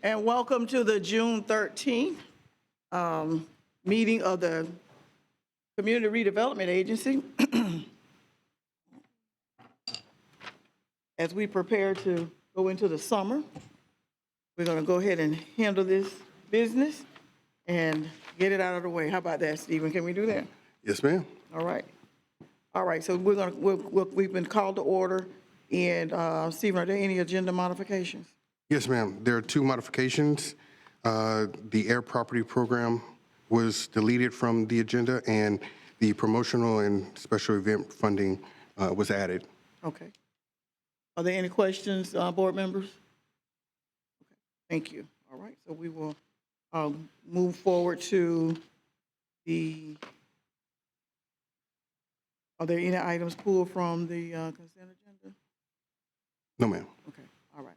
And welcome to the June 13th meeting of the Community Redevelopment Agency. As we prepare to go into the summer, we're going to go ahead and handle this business and get it out of the way. How about that, Stephen? Can we do that? Yes, ma'am. All right. All right, so we've been called to order. And Stephen, are there any agenda modifications? Yes, ma'am. There are two modifications. The air property program was deleted from the agenda, and the promotional and special event funding was added. Okay. Are there any questions, board members? Okay. Thank you. All right, so we will move forward to the, are there any items pulled from the consent agenda? No, ma'am. Okay, all right.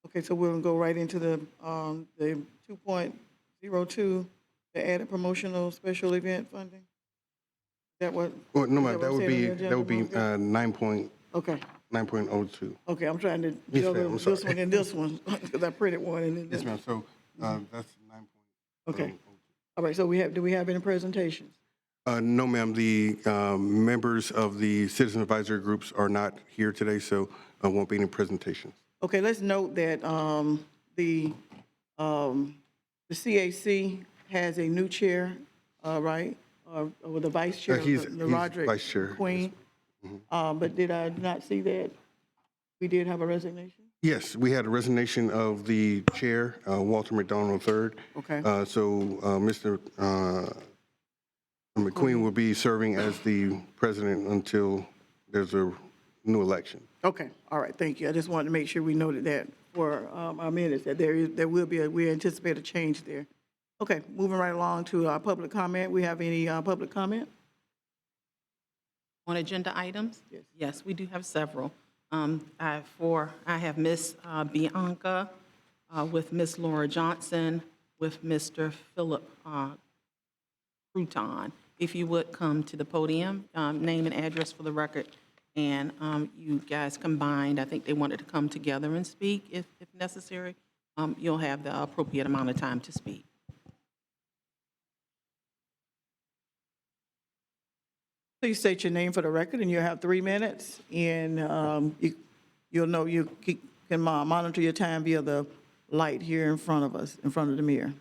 Okay, so we'll go right into the 2.02, the added promotional special event funding. Is that what? Well, no, ma'am. Is That what would said on be the agenda? 9.02. Okay, okay, I'm trying to Yes, deal ma'am, with I'm this sorry. one and this one, because I printed one and then Yes, this. ma'am. So that's 9.02. Okay, all right, so do we have any presentations? No, ma'am. The members of the citizen advisory groups are not here today, so won't be any presentations. Okay, let's note that the CAC has a new chair, right? Or the vice chair, He's the Roderick vice chair. Queen. But did I not see that we did have a resignation? Yes, we had a resignation of the chair, Walter McDonald III. Okay. So Mr. McQueen will be serving as the president until there's a new election. Okay, all right, thank you. I just wanted to make sure we noted that for our minutes, that we anticipate a change there. Okay, moving right along to our public comment. We have any public comment? On agenda items? Yes. Yes, we do have several. I have Miss Bianca with Miss Laura Johnson, with Mr. Philip Crouton. If you would come to the podium, name and address for the record, and you guys combined, I think they wanted to come together and speak if necessary. You'll have the appropriate amount of time to speak. Please state your name for the record, and you'll have 3 minutes. And you'll know you can monitor your time via the light here in front of us, in front of the mirror.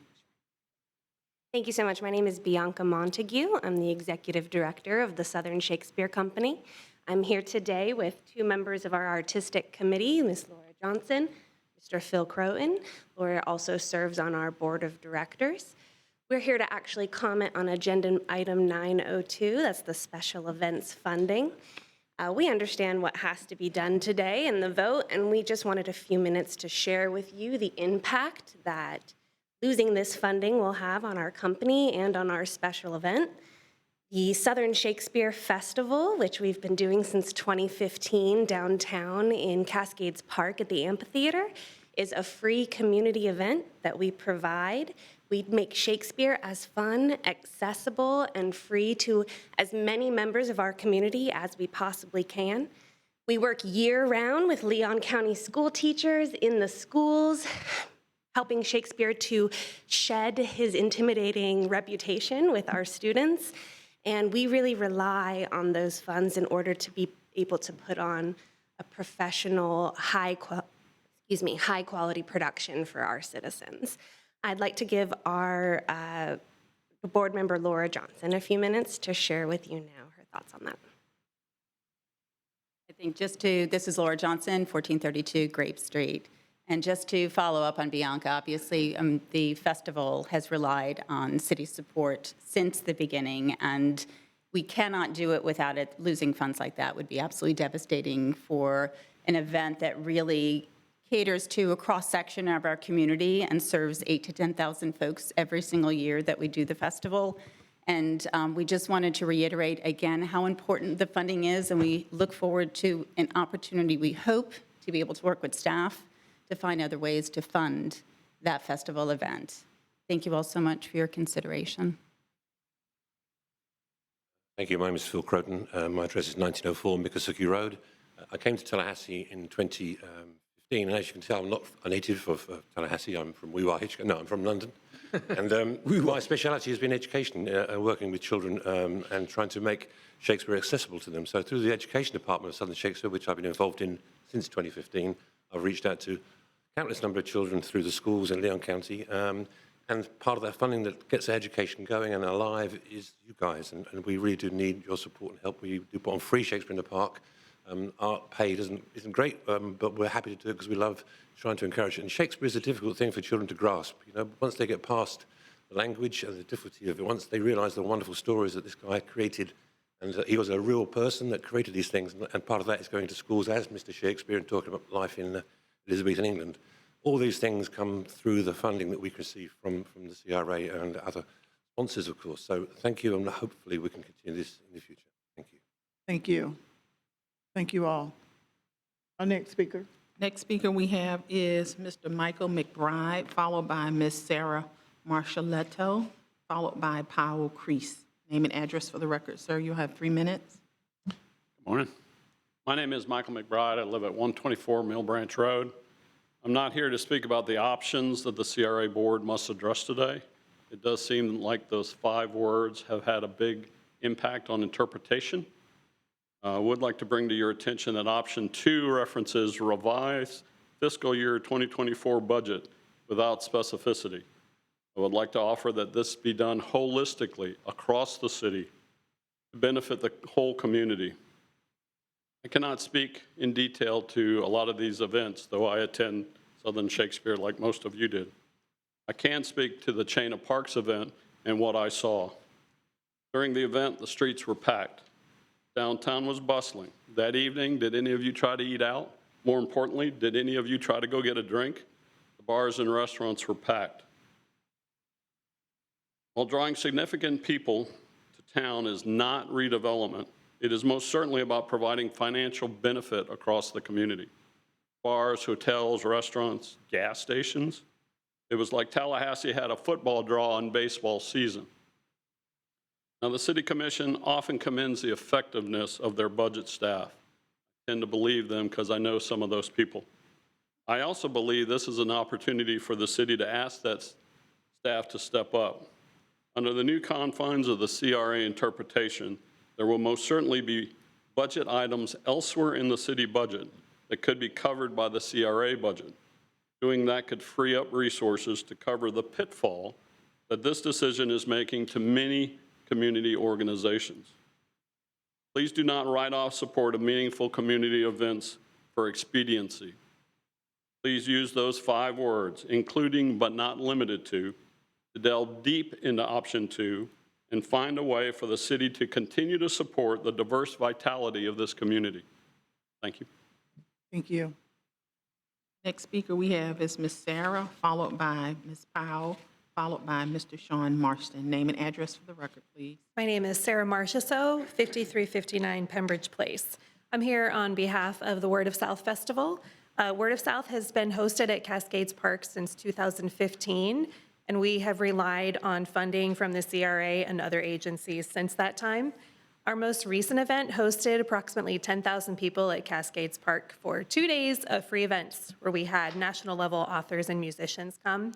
Thank you so much. My name is Bianca Montague. I'm the executive director of the Southern Shakespeare Company. I'm here today with 2 members of our artistic committee, Ms. Laura Johnson, Mr. Phil Croton. Laura also serves on our board of directors. We're here to actually comment on agenda item 902. That's the special events funding. We understand what has to be done today in the vote, and we just wanted a few minutes to share with you the impact that losing this funding will have on our company and on our special event. The Southern Shakespeare Festival, which we've been doing since 2015 downtown in Cascades Park at the amphitheater, is a free community event that we provide. We make Shakespeare as fun, accessible, and free to as many members of our community as we possibly can. We work year-round with Leon County school teachers in the schools, helping Shakespeare to shed his intimidating reputation with our students. And we really rely on those funds in order to be able to put on a professional, high-quality production for our citizens. I'd like to give our board member, Laura Johnson, a few minutes to share with you now her thoughts on that. I think this is Laura Johnson, 1432 Grape Street. And just to follow up on Bianca, obviously the festival has relied on city support since the beginning, and we cannot do it without it. Losing funds like that would be absolutely devastating for an event that really caters to a cross-section of our community and serves 8,000 to 10,000 folks every single year that we do the festival. And we just wanted to reiterate again how important the funding is, and we look forward to an opportunity, we hope, to be able to work with staff to find other ways to fund that festival event. Thank you all so much for your consideration. Thank you. My name is Phil Croton. My address is 1904 Miccosukee Road. I came to Tallahassee in 2015, and as you can tell, I'm not a native of Tallahassee. I'm from Weewa, Hitchcock. No, I'm from London. And my speciality has been education, working with children and trying to make Shakespeare accessible to them. So through the Education Department of Southern Shakespeare, which I've been involved in since 2015, I've reached out to countless number of children through the schools in Leon County. And part of that funding that gets education going and alive is you guys, and we really do need your support and help. We do put on free Shakespeare in the Park. Art paid isn't great, but we're happy to do it because we love trying to encourage it. And Shakespeare is a difficult thing for children to grasp. You know, once they get past the language and the difficulty of it, once they realise the wonderful stories that this guy created, and that he was a real person that created these things, and part of that is going to schools as Mr. Shakespeare and talking about life in Elizabethan England. All these things come through the funding that we receive from the CRA and other sponsors, of course. So thank you, and hopefully we can continue this in the future. Thank you. Thank you. Thank you all. Our next speaker. Next speaker we have is Mr. Michael McBride, followed by Ms. Sarah Marchaletto, followed by Powell Crease. Name and address for the record, sir. You'll have 3 minutes. Good morning. My name is Michael McBride. I live at 124 Mill Branch Road. I'm not here to speak about the options that the CRA board must address today. It does seem like those 5 words have had a big impact on interpretation. I would like to bring to your attention that option 2 references revised fiscal year 2024 budget without specificity. I would like to offer that this be done holistically across the city to benefit the whole community. I cannot speak in detail to a lot of these events, though I attend Southern Shakespeare like most of you did. I can speak to the Chain of Parks event and what I saw. During the event, the streets were packed. Downtown was bustling. That evening, did any of you try to eat out? More importantly, did any of you try to go get a drink? The bars and restaurants were packed. While drawing significant people to town is not redevelopment, it is most certainly about providing financial benefit across the community. Bars, hotels, restaurants, gas stations. It was like Tallahassee had a football draw on baseball season. Now, the City Commission often commends the effectiveness of their budget staff. I tend to believe them because I know some of those people. I also believe this is an opportunity for the city to ask that staff to step up. Under the new confines of the CRA interpretation, there will most certainly be budget items elsewhere in the city budget that could be covered by the CRA budget. Doing that could free up resources to cover the pitfall that this decision is making to many community organizations. Please do not write off support of meaningful community events for expediency. Please use those 5 words, including but not limited to delve deep into option 2 and find a way for the city to continue to support the diverse vitality of this community. Thank you. Thank you. Next speaker we have is Ms. Sarah, followed by Ms. Powell, followed by Mr. Sean Marston. Name and address for the record, please. My name is Sarah Marcheseau, 5359 Pembridge Place. I'm here on behalf of the Word of South Festival. Word of South has been hosted at Cascades Park since 2015, and we have relied on funding from the CRA and other agencies since that time. Our most recent event hosted approximately 10,000 people at Cascades Park for 2 days of free events where we had national level authors and musicians come.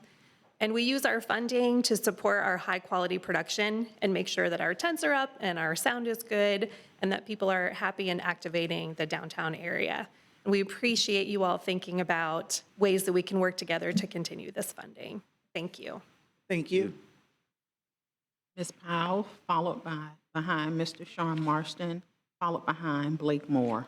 And we use our funding to support our high quality production and make sure that our tents are up and our sound is good and that people are happy and activating the downtown area. And we appreciate you all thinking about ways that we can work together to continue this funding. Thank you. Thank you. Ms. Powell, followed by behind Mr. Sean Marston, followed behind Blake Moore.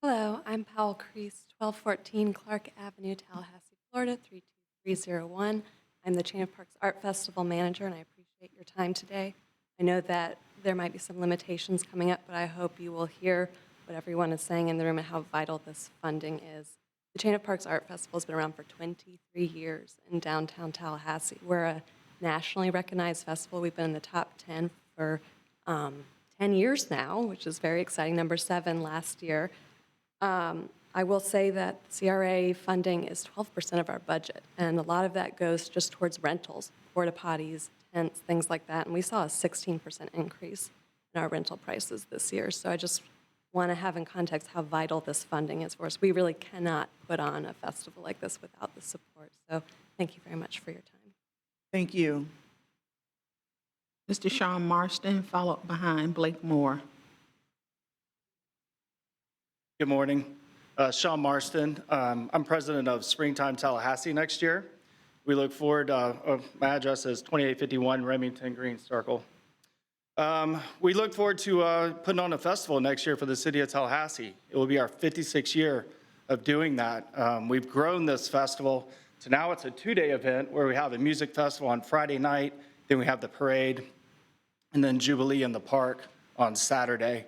Hello, I'm Powell Crease, 1214 Clark Avenue, Tallahassee, Florida, 32301. I'm the Chain of Parks Art Festival manager, and I appreciate your time today. I know that there might be some limitations coming up, but I hope you will hear what everyone is saying in the room and how vital this funding is. The Chain of Parks Art Festival has been around for 23 years in downtown Tallahassee. We're a nationally recognized festival. We've been in the top 10 for 10 years now, which is very exciting, number 7 last year. I will say that CRA funding is 12% of our budget, and a lot of that goes just towards rentals, porta potties, tents, things like that, and we saw a 16% increase in our rental prices this year. So I just want to have in context how vital this funding is for us. We really cannot put on a festival like this without the support. So thank you very much for your time. Thank you. Mr. Sean Marston, followed behind Blake Moore. Good morning. Sean Marston. I'm president of Springtime Tallahassee next year. We look forward, my address is 2851 Remington Green Circle. We look forward to putting on a festival next year for the City of Tallahassee. It will be our 56th year of doing that. We've grown this festival to now it's a 2-day event where we have a music festival on Friday night, then we have the parade, and then Jubilee in the park on Saturday.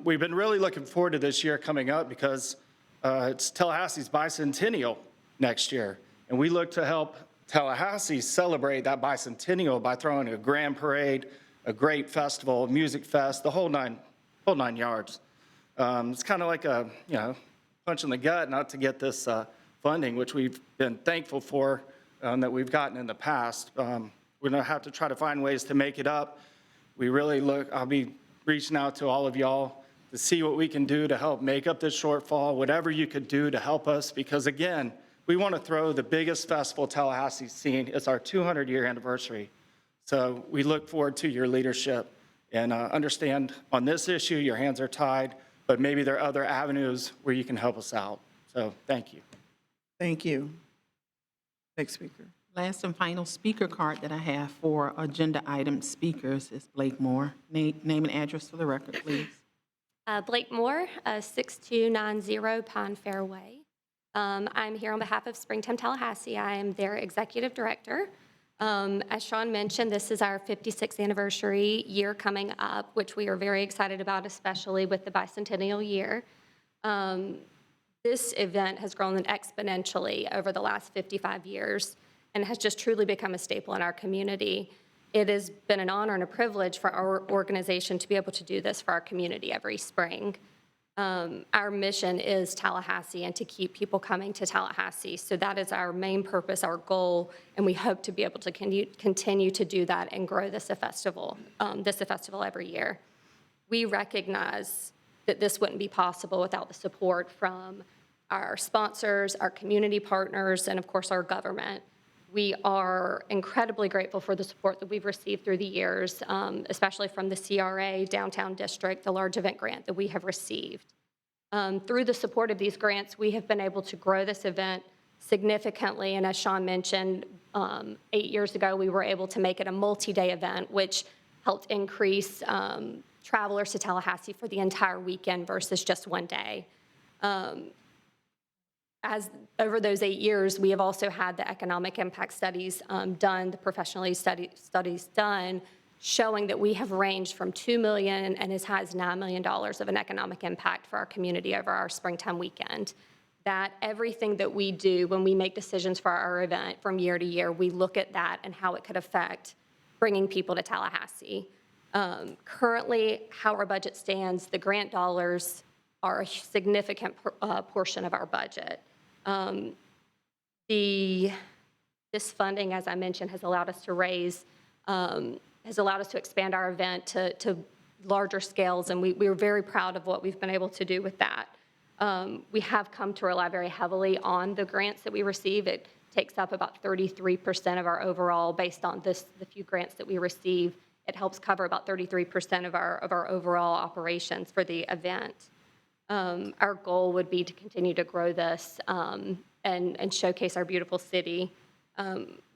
We've been really looking forward to this year coming up because it's Tallahassee's bicentennial next year. And we look to help Tallahassee celebrate that bicentennial by throwing a grand parade, a great festival, music fest, the whole nine yards. It's kind of like a, punch in the gut not to get this funding, which we've been thankful for that we've gotten in the past. We're going to have to try to find ways to make it up. I'll be reaching out to all of y'all to see what we can do to help make up this shortfall, whatever you could do to help us, because again, we want to throw the biggest festival Tallahassee's seen. It's our 200-year anniversary. So we look forward to your leadership and understand on this issue, your hands are tied, but maybe there are other avenues where you can help us out. So thank you. Thank you. Next speaker. Last and final speaker card that I have for agenda item speakers is Blake Moore. Name and address for the record, please. Blake Moore, 6290 Pine Fairway. I'm here on behalf of Springtime Tallahassee. I am their executive director. As Sean mentioned, this is our 56th anniversary year coming up, which we are very excited about, especially with the bicentennial year. This event has grown exponentially over the last 55 years and has just truly become a staple in our community. It has been an honor and a privilege for our organization to be able to do this for our community every spring. Our mission is Tallahassee and to keep people coming to Tallahassee. So that is our main purpose, our goal, and we hope to be able to continue to do that and grow this festival every year. We recognize that this wouldn't be possible without the support from our sponsors, our community partners, and of course our government. We are incredibly grateful for the support that we've received through the years, especially from the CRA Downtown District, the large event grant that we have received. Through the support of these grants, we have been able to grow this event significantly, and as Sean mentioned, 8 years ago, we were able to make it a multi-day event, which helped increase travelers to Tallahassee for the entire weekend versus just one day. As over those 8 years, we have also had the economic impact studies done, the professionally studies done, showing that we have ranged from $2 million and as high as $9 million of an economic impact for our community over our springtime weekend. That everything that we do when we make decisions for our event from year to year, we look at that and how it could affect bringing people to Tallahassee. Currently, how our budget stands, the grant dollars are a significant portion of our budget. This funding, as I mentioned, has allowed us to expand our event to larger scales, and we are very proud of what we've been able to do with that. We have come to rely very heavily on the grants that we receive. It takes up about 33% of our overall, based on the few grants that we receive. It helps cover about 33% of our overall operations for the event. Our goal would be to continue to grow this and showcase our beautiful city.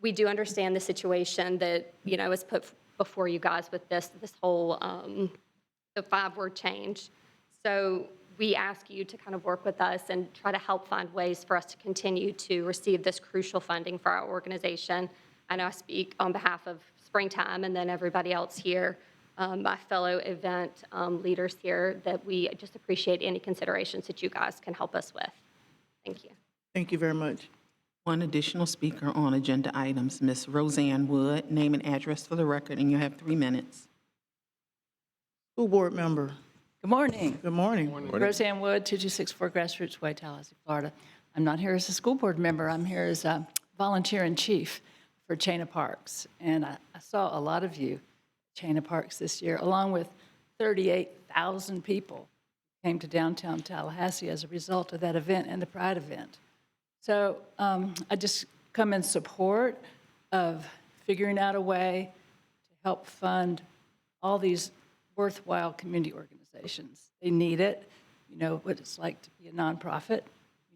We do understand the situation that is put before you guys with this whole the 5-word change. So we ask you to kind of work with us and try to help find ways for us to continue to receive this crucial funding for our organization. I know I speak on behalf of Springtime and then everybody else here. My fellow event leaders here, that we just appreciate any considerations that you guys can help us with. Thank you. Thank you very much. One additional speaker on agenda items, Ms. Roseanne Wood. Name and address for the record, and you have 3 minutes. School board member. Good morning. Good morning. Roseanne Wood, 2264 Grassroots Way, Tallahassee, Florida. I'm not here as a school board member. I'm here as a volunteer in chief for Chain of Parks. And I saw a lot of you, Chain of Parks, this year, along with 38,000 people came to downtown Tallahassee as a result of that event and the Pride event. So I just come in support of figuring out a way to help fund all these worthwhile community organizations. They need it. You know what it's like to be a nonprofit.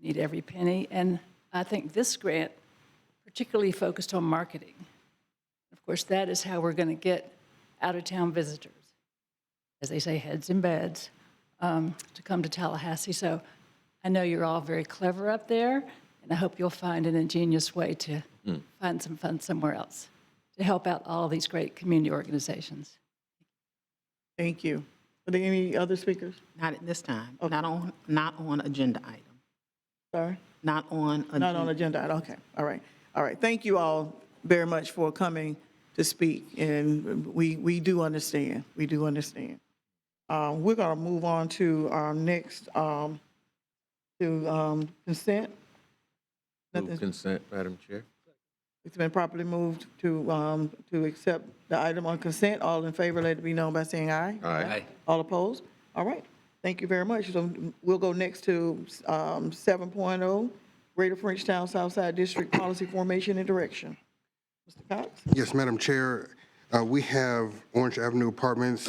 You need every penny. And I think this grant particularly focused on marketing. Of course, that is how we're going to get out-of-town visitors, as they say, heads in beds, to come to Tallahassee. So I know you're all very clever up there, and I hope you'll find an ingenious way to find some fun somewhere else to help out all these great community organizations. Thank you. Are there any other speakers? Not at this time. Not on agenda item. Sorry? Not on agenda. Not on agenda, okay, all right. All right, thank you all very much for coming to speak, and we do understand, we do understand. We're gonna move on to our next, consent. Move consent, Madam Chair. It's been properly moved to accept the item on consent. All in favor, let it be known by saying aye. Aye. All opposed? All right, thank you very much. So we'll go next to 7.0, Greater Frenchtown Southside District Policy Formation and Direction. Mr. Cox? Yes, Madam Chair, we have Orange Avenue Apartments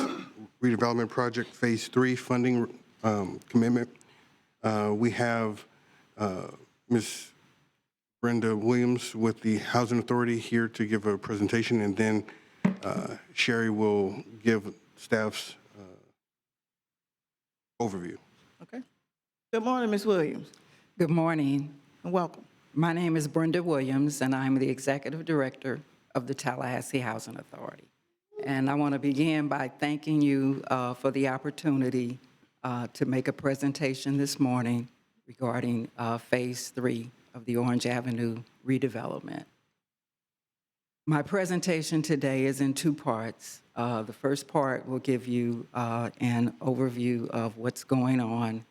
Redevelopment Project Phase 3 funding commitment. We have Ms. Brenda Williams with the Housing Authority here to give a presentation, and then Sherry will give staff's overview. Okay. Good morning, Ms. Williams, Good morning. and welcome. My name is Brenda Williams, and I'm the Executive Director of the Tallahassee Housing Authority. And I want to begin by thanking you for the opportunity to make a presentation this morning regarding Phase 3 of the Orange Avenue redevelopment. My presentation today is in two parts. The first part will give you an overview of what's going on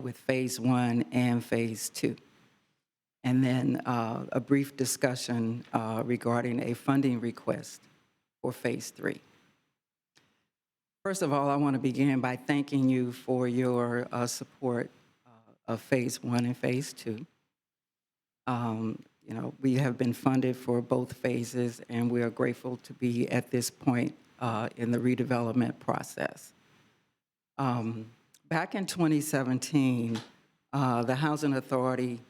with Phase 1 and Phase 2. And then a brief discussion regarding a funding request for Phase 3. First of all, I want to begin by thanking you for your support of Phase 1 and Phase 2. You know, we have been funded for both phases, and we are grateful to be at this point in the redevelopment process. Back in 2017, the Housing Authority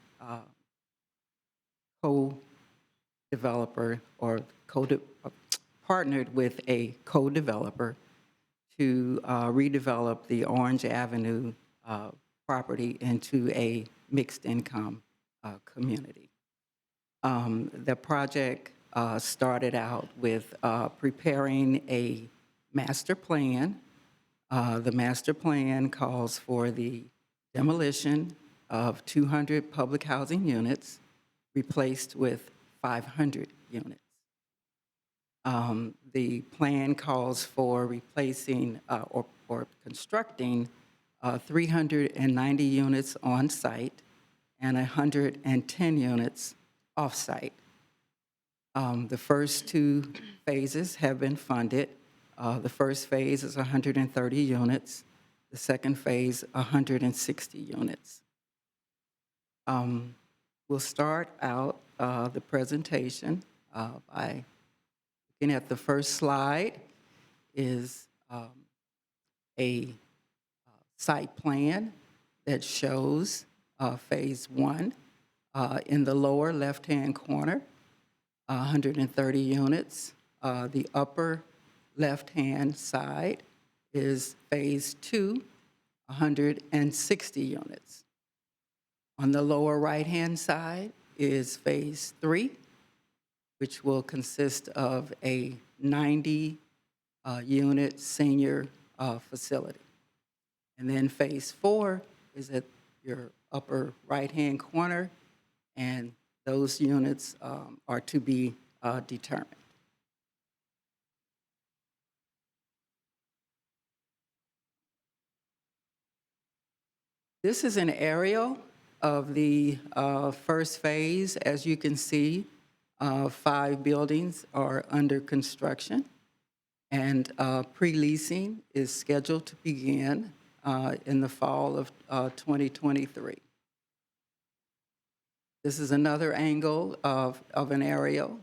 co-developer or partnered with a co-developer to redevelop the Orange Avenue property into a mixed-income community. The project started out with preparing a master plan. The master plan calls for the demolition of 200 public housing units, replaced with 500 units. The plan calls for replacing or constructing 390 units on site and 110 units off-site. The first two phases have been funded. The first phase is 130 units. The second phase, 160 units. We'll start out the presentation by looking at the first slide is a site plan that shows Phase 1 in the lower left-hand corner, 130 units. The upper left-hand side is Phase 2, 160 units. On the lower right-hand side is Phase 3, which will consist of a 90-unit senior facility. And then Phase 4 is at your upper right-hand corner, and those units are to be determined. This is an aerial of the first phase. As you can see, 5 buildings are under construction. And pre-leasing is scheduled to begin in the fall of 2023. This is another angle of an aerial.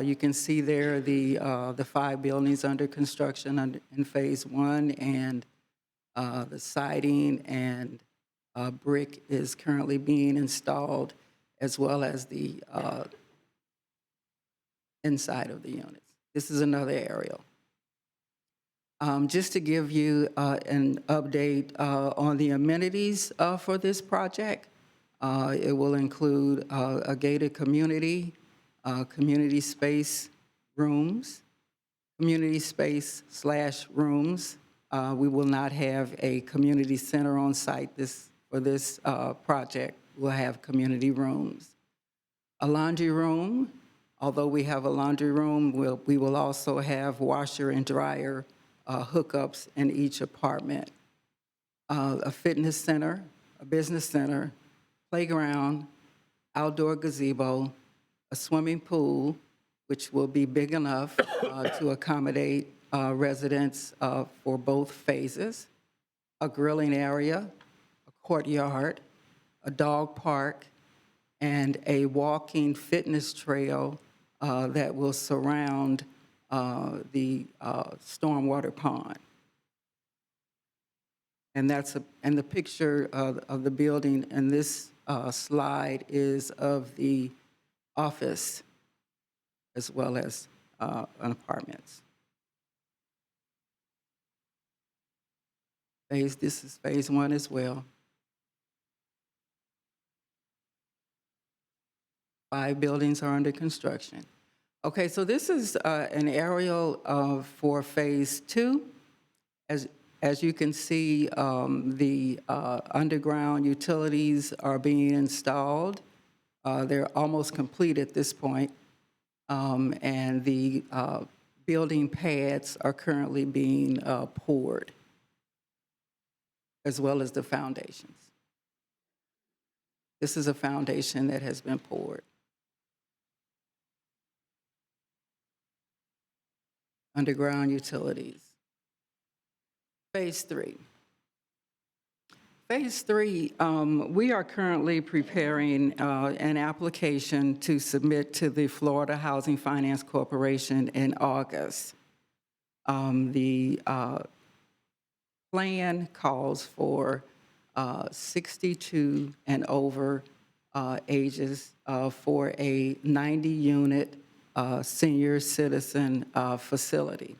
You can see there the 5 buildings under construction in Phase 1, and the siding and brick is currently being installed, as well as the inside of the units. This is another aerial. Just to give you an update on the amenities for this project, it will include a gated community, community space rooms, community space/rooms. We will not have a community center on site for this project. We'll have community rooms. A laundry room, although we have a laundry room, we will also have washer and dryer hookups in each apartment. A fitness center, a business center, playground, outdoor gazebo, a swimming pool, which will be big enough to accommodate residents for both phases, a grilling area, a courtyard, a dog park, and a walking fitness trail that will surround the stormwater pond. And the picture of the building in this slide is of the office as well as apartments. This is Phase 1 as well. 5 buildings are under construction. Okay, so this is an aerial for Phase 2. As you can see, the underground utilities are being installed. They're almost complete at this point, and the building pads are currently being poured, as well as the foundations. This is a foundation that has been poured. Underground utilities. Phase 3. Phase 3, we are currently preparing an application to submit to the Florida Housing Finance Corporation in August. The plan calls for 62 and over ages for a 90-unit senior citizen facility.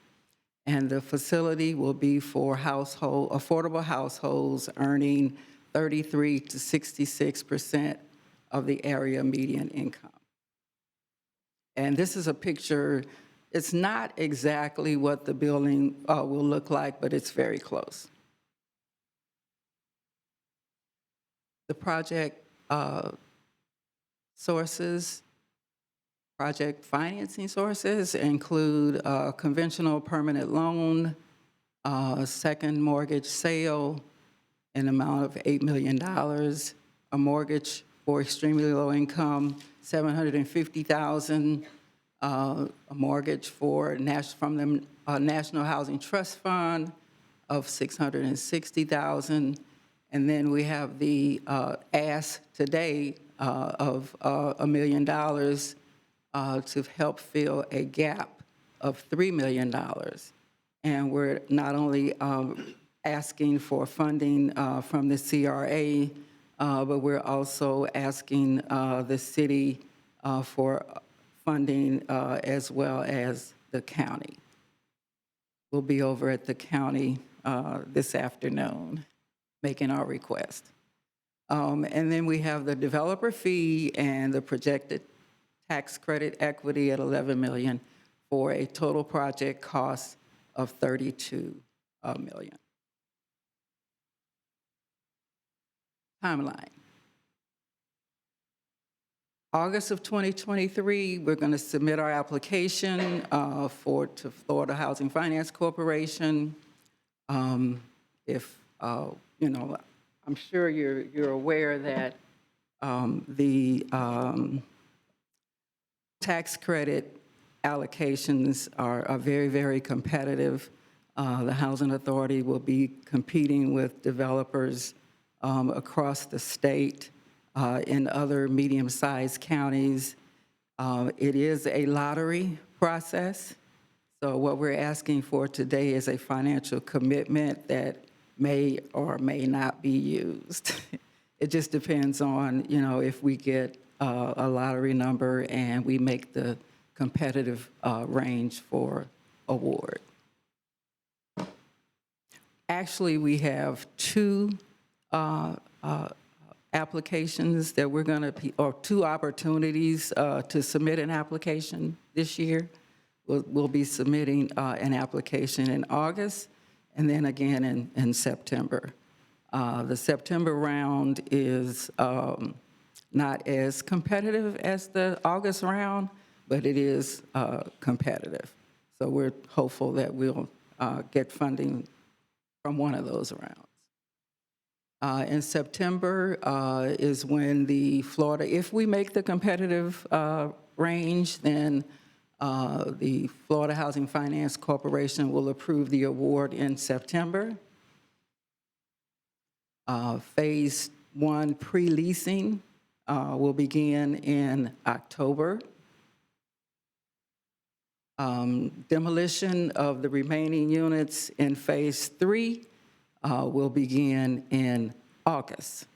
And the facility will be for affordable households earning 33 to 66% of the area median income. And this is a picture. It's not exactly what the building will look like, but it's very close. The project project financing sources include a conventional permanent loan, second mortgage sale, an amount of $8 million, a mortgage for extremely low income, $750,000, a mortgage from the National Housing Trust Fund of $660,000, and then we have the ask today of $1 million to help fill a gap of $3 million. And we're not only asking for funding from the CRA, but we're also asking the city for funding as well as the county. We'll be over at the county this afternoon making our request. And then we have the developer fee and the projected tax credit equity at $11 million for a total project cost of $32 million. Timeline. August of 2023, we're going to submit our application to Florida Housing Finance Corporation. I'm sure you're aware that the tax credit allocations are very, very competitive. The Housing Authority will be competing with developers across the state in other medium-sized counties. It is a lottery process. So what we're asking for today is a financial commitment that may or may not be used. It just depends on, if we get a lottery number and we make the competitive range for award. Actually, we have two applications that we're going to, or two opportunities to submit an application this year. We'll be submitting an application in August and then again in September. The September round is not as competitive as the August round, but it is competitive. So we're hopeful that we'll get funding from one of those rounds. In September is when the Florida, if we make the competitive range, then the Florida Housing Finance Corporation will approve the award in September. Phase 1 pre-leasing will begin in October. Demolition of the remaining units in Phase 3 will begin in August.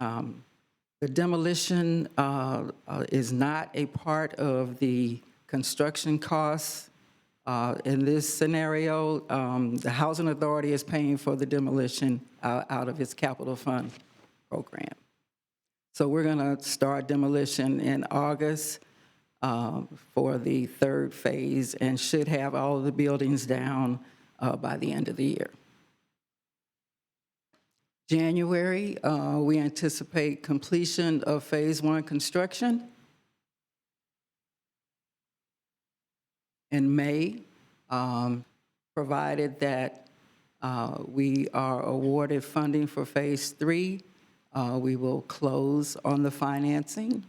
The demolition is not a part of the construction costs. In this scenario, the Housing Authority is paying for the demolition out of its capital fund program. So we're going to start demolition in August for the third phase and should have all of the buildings down by the end of the year. January, we anticipate completion of Phase 1 construction. In May, provided that we are awarded funding for Phase 3, we will close on the financing.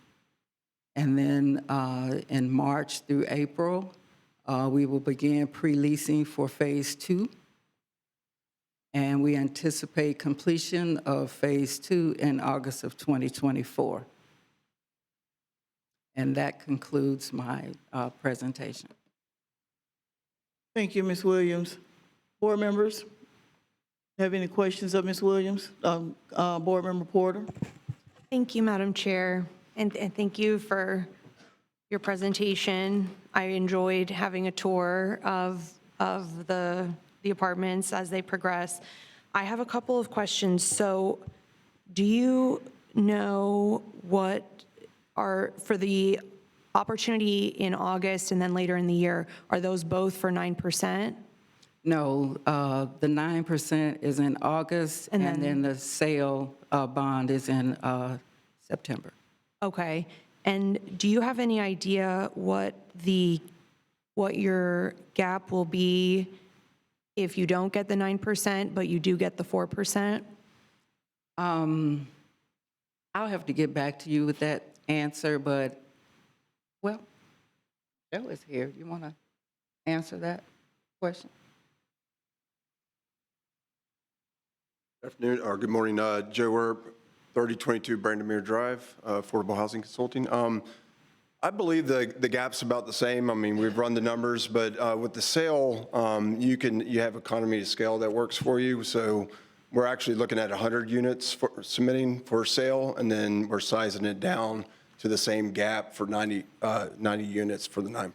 And then in March through April, we will begin pre-leasing for Phase 2. And we anticipate completion of Phase 2 in August of 2024. And that concludes my presentation. Thank you, Ms. Williams. Board members, have any questions of Ms. Williams? Board Member Porter? Thank you, Madam Chair, and thank you for your presentation. I enjoyed having a tour of the apartments as they progress. I have a couple of questions. So do you know what are, for the opportunity in August and then later in the year, are those both for 9%? No, the 9% is in August, and then the sale bond is in September. Okay. And do you have any idea what your gap will be if you don't get the 9%, but you do get the 4%? I'll have to get back to you with that answer, but, well, Joe is here. You want to answer that question? Good afternoon, or good morning. Joe Erb, 3022 Brandomere Drive, Affordable Housing Consulting. I believe the gap's about the same. I mean, we've run the numbers, but with the sale, you have economy of scale that works for you. So we're actually looking at 100 units for submitting for sale, and then we're sizing it down to the same gap for 90 units for the 9%.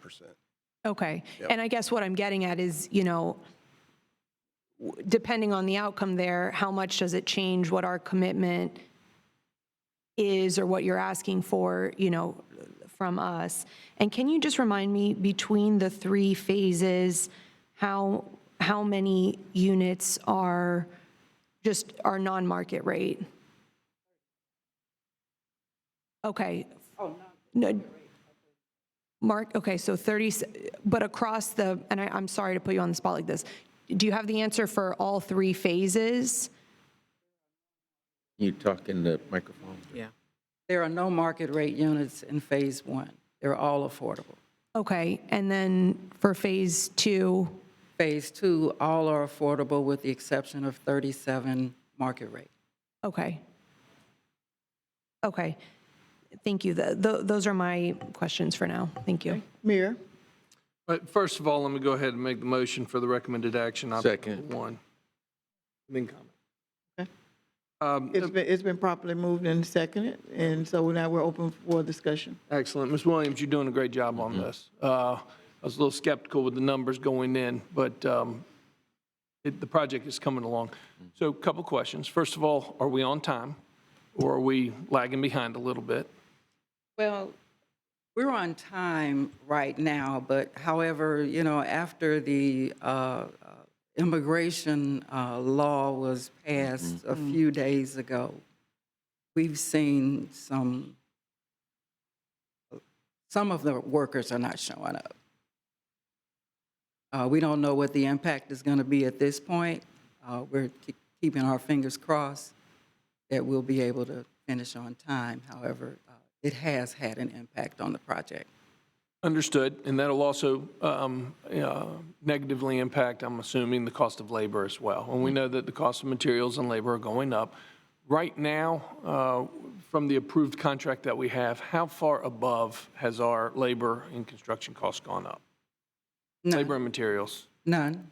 Okay. Yep. And I guess what I'm getting at is, depending on the outcome there, how much does it change what our commitment is or what you're asking for, from us? And can you just remind me, between the three phases, how many units are non-market rate? Okay. Oh, no. Okay, so 30, but across the, and I'm sorry to put you on the spot like this, do you have the answer for all three phases? You talk in the microphone? Yeah. There are no market rate units in Phase 1. They're all affordable. Okay, and then for phase 2, Phase 2, all are affordable with the exception of 37 market rate. okay. Okay, thank you. Those are my questions for now. Thank you. Mayor? But first of all, let me go ahead and make the motion for the recommended action. Option Second. number 1. Then comment. It's been properly moved and seconded, and so now we're open for discussion. Excellent. Ms. Williams, you're doing a great job on this. I was a little skeptical with the numbers going in, but the project is coming along. So a couple questions. First of all, are we on time, or are we lagging behind a little bit? Well, we're on time right now, but however, you know, after the immigration law was passed a few days ago, we've seen some of the workers are not showing up. We don't know what the impact is going to be at this point. We're keeping our fingers crossed that we'll be able to finish on time. However, it has had an impact on the project. Understood. And that'll also negatively impact, I'm assuming, the cost of labor as well. And we know that the cost of materials and labor are going up. Right now, from the approved contract that we have, how far above has our labor and construction costs gone up? None. Labor and materials. None.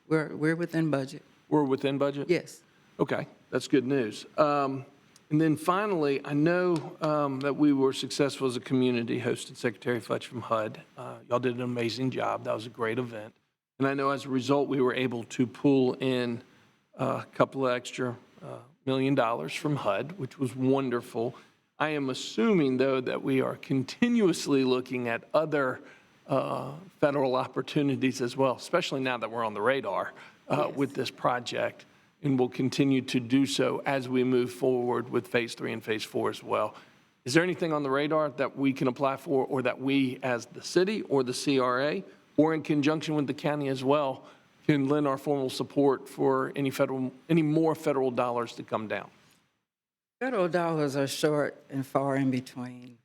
We're within budget. We're within budget? Yes. Okay, that's good news. And then finally, I know that we were successful as a community, hosted Secretary Fletcher from HUD. Y'all did an amazing job. That was a great event. And I know as a result, we were able to pull in a couple of extra $1 million from HUD, which was wonderful. I am assuming, though, that we are continuously looking at other federal opportunities as well, especially now that we're on the radar with this project. And will continue to do so as we move forward with Phase 3 and Phase 4 as well. Is there anything on the radar that we can apply for, or that we as the city or the CRA, or in conjunction with the county as well, can lend our formal support for any more federal dollars to come down? Federal dollars are short and far in between.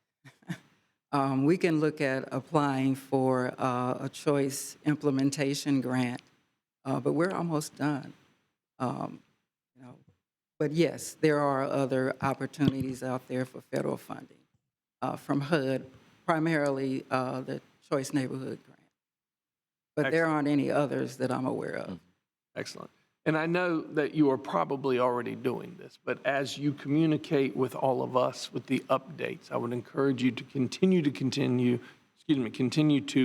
We can look at applying for a choice implementation grant, but we're almost done. You know, but yes, there are other opportunities out there for federal funding from HUD, primarily the Choice Neighborhood Grant. But there aren't any others that I'm aware of. Excellent. And I know that you are probably already doing this, but as you communicate with all of us with the updates, I would encourage you to continue to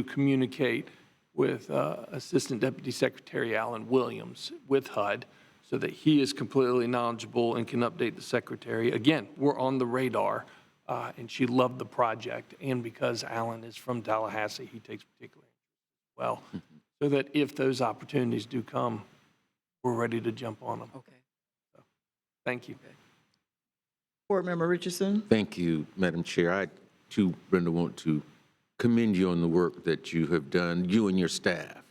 communicate with Assistant Deputy Secretary Alan Williams with HUD, so that he is completely knowledgeable and can update the secretary. Again, we're on the radar, and she loved the project. And because Alan is from Tallahassee, he takes particular interest as well, so that if those opportunities do come, we're ready to jump on them. Okay. So, thank you. Board Member Richardson? Thank you, Madam Chair. I, too, Brenda, want to commend you on the work that you have done, you and your staff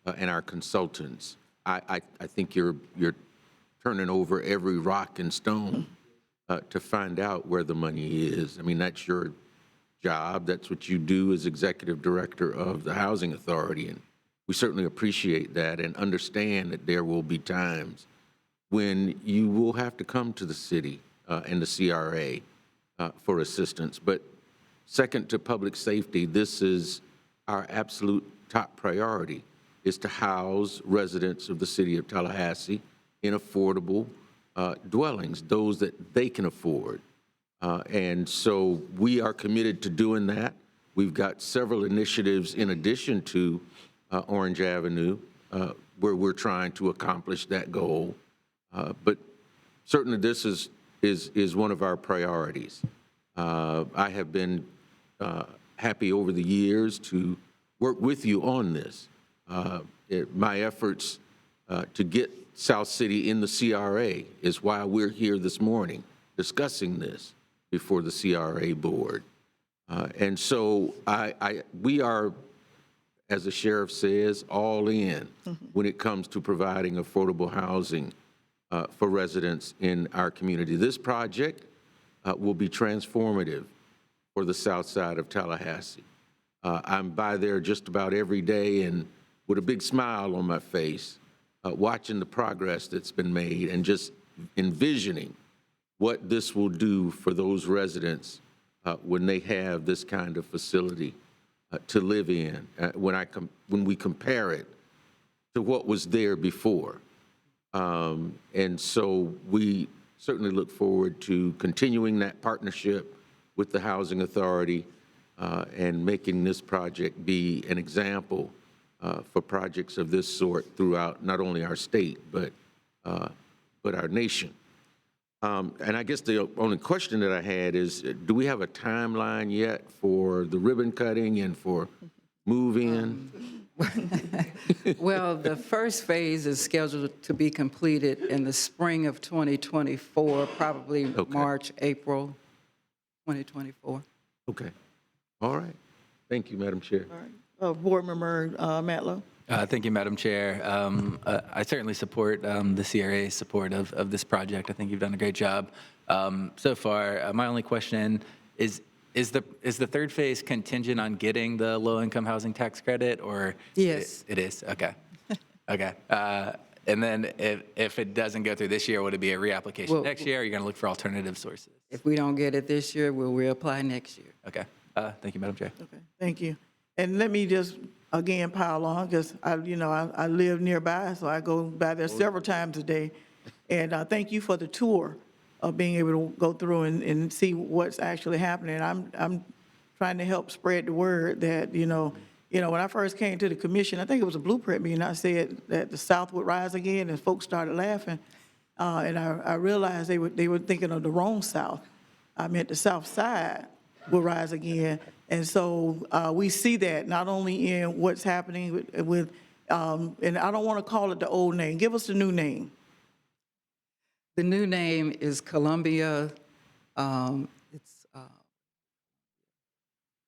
and our consultants. I think you're turning over every rock and stone to find out where the money is. I mean, that's your job. That's what you do as executive director of the Housing Authority. And we certainly appreciate that and understand that there will be times when you will have to come to the city and the CRA for assistance. But second to public safety, this is our absolute top priority, is to house residents of the city of Tallahassee in affordable dwellings, those that they can afford. And so we are committed to doing that. We've got several initiatives in addition to Orange Avenue where we're trying to accomplish that goal. But certainly this is one of our priorities. I have been happy over the years to work with you on this. My efforts to get South City in the CRA is why we're here this morning discussing this before the CRA board. And so we are, as the sheriff says, all in when it comes to providing affordable housing for residents in our community. This project will be transformative for the south side of Tallahassee. I'm by there just about every day and with a big smile on my face, watching the progress that's been made and just envisioning what this will do for those residents when they have this kind of facility to live in, when we compare it to what was there before. And so we certainly look forward to continuing that partnership with the Housing Authority and making this project be an example for projects of this sort throughout not only our state, but our nation. And I guess the only question that I had is, do we have a timeline yet for the ribbon cutting and for move-in? Well, the first phase is scheduled to be completed in the spring of 2024, probably March, April 2024. Okay. All right. Thank you, Madam Chair. All right. Board Member Matlow. Thank you, Madam Chair. I certainly support the CRA's support of this project. I think you've done a great job so far. My only question is the third phase contingent on getting the low-income housing tax credit, or? Yes. It is? Okay. Okay. And then if it doesn't go through this year, would it be a reapplication next year, or are you going to look for alternative sources? If we don't get it this year, we'll reapply next year. Okay. Thank you, Madam Chair. Okay, thank you. And let me just, again, pile on, because I live nearby, so I go by there several times a day. And thank you for the tour of being able to go through and see what's actually happening. I'm trying to help spread the word that, when I first came to the commission, I think it was a blueprint meeting, I said that the South would rise again, and folks started laughing. And I realized they were thinking of the wrong South. I meant the South Side will rise again. And so we see that not only in what's happening with and I don't want to call it the old name. Give us the new name. The new name is Columbia, it's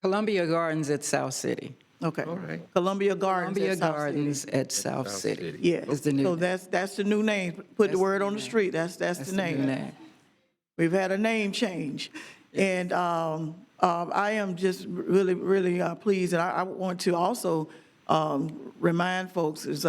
Columbia Gardens at South City. Okay. All right. Columbia Gardens Columbia at South Gardens City. at South City. Yes. Is the new So name. that's the new name. Put the word on the street. That's the New name. name. We've had a name change. And I am just really, really pleased. And I want to also remind folks, as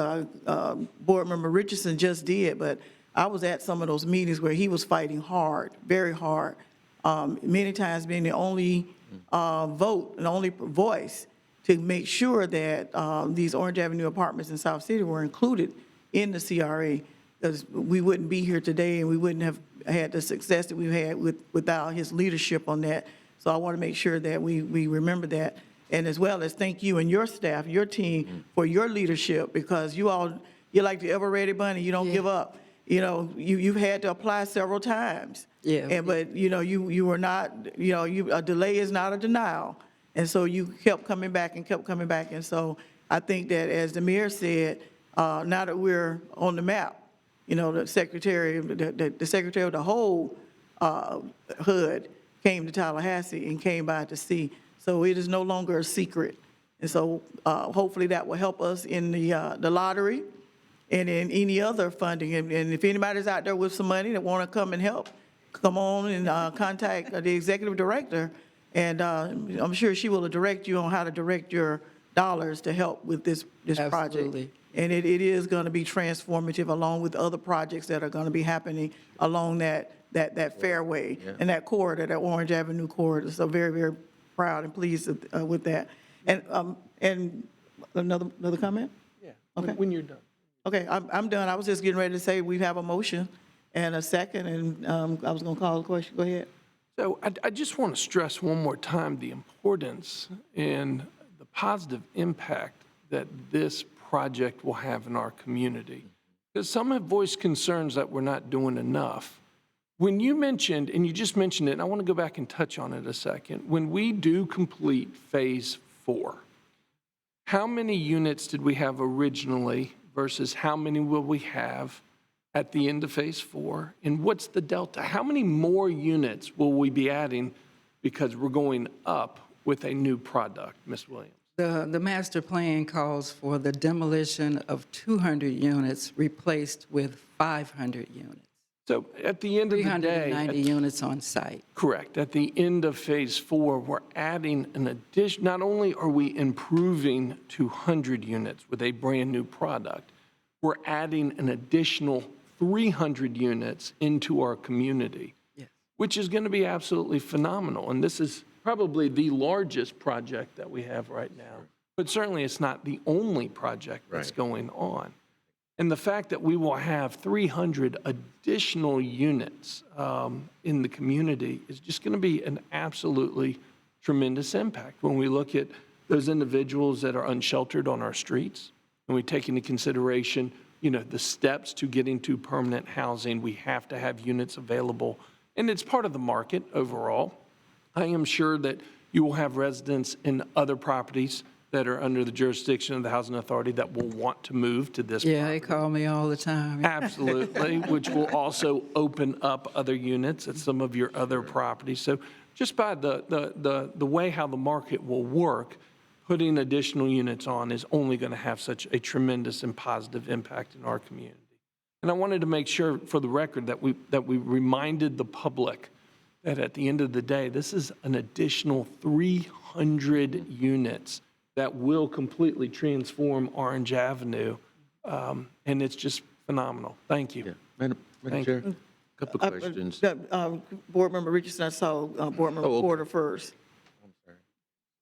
Board Member Richardson just did, but I was at some of those meetings where he was fighting hard, very hard, many times being the only vote and only voice to make sure that these Orange Avenue apartments in South City were included in the CRA, because we wouldn't be here today and we wouldn't have had the success that we've had without his leadership on that. So I want to make sure that we remember that. And as well as thank you and your staff, your team, for your leadership, because you're like the ever-ready bunny. You don't give up. You've had to apply several times. Yeah. But, you were not, a delay is not a denial. And so you kept coming back and kept coming back. And so I think that, as the mayor said, now that we're on the map, the secretary of the whole HUD came to Tallahassee and came by to see. So it is no longer a secret. And so hopefully that will help us in the lottery and in any other funding. And if anybody's out there with some money that want to come and help, come on and contact the executive director. And I'm sure she will direct you on how to direct your dollars to help with this project. Absolutely. And it is going to be transformative, along with other projects that are going to be happening along that fairway and that corridor, that Orange Avenue corridor. So very, very proud and pleased with that. And another comment? Yeah, Okay. when you're done. Okay, I'm done. I was just getting ready to say we have a motion and a second, and I was going to call the question. Go ahead. So I just want to stress one more time the importance and the positive impact that this project will have in our community. Because some have voiced concerns that we're not doing enough. When you mentioned, and you just mentioned it, and I want to go back and touch on it a second, when we do complete phase 4, how many units did we have originally versus how many will we have at the end of phase 4? And what's the delta? How many more units will we be adding because we're going up with a new product, Ms. Williams? The master plan calls for the demolition of 200 units replaced with 500 units. So at the end of the day, 390 units on site. correct. At the end of Phase 4, we're adding an addition, not only are we improving 200 units with a brand-new product, we're adding an additional 300 units into our community, which is going to be absolutely phenomenal. And this is probably the largest project that we have right now. But certainly it's not the only project that's going on. And the fact that we will have 300 additional units in the community is just going to be an absolutely tremendous impact when we look at those individuals that are unsheltered on our streets, and we take into consideration, you know, the steps to getting to permanent housing. We have to have units available, and it's part of the market overall. I am sure that you will have residents in other properties that are under the jurisdiction of the Housing Authority that will want to move to this Yeah, property. they call me all the time. Absolutely, which will also open up other units at some of your other properties. So just by the way how the market will work, putting additional units on is only going to have such a tremendous and positive impact in our community. And I wanted to make sure, for the record, that we reminded the public that at the end of the day, this is an additional 300 units that will completely transform Orange Avenue, and it's just phenomenal. Thank you. Yeah. Madam Chair, a couple of questions. Board Member Richardson, I saw Board Member Oh, okay. Porter first.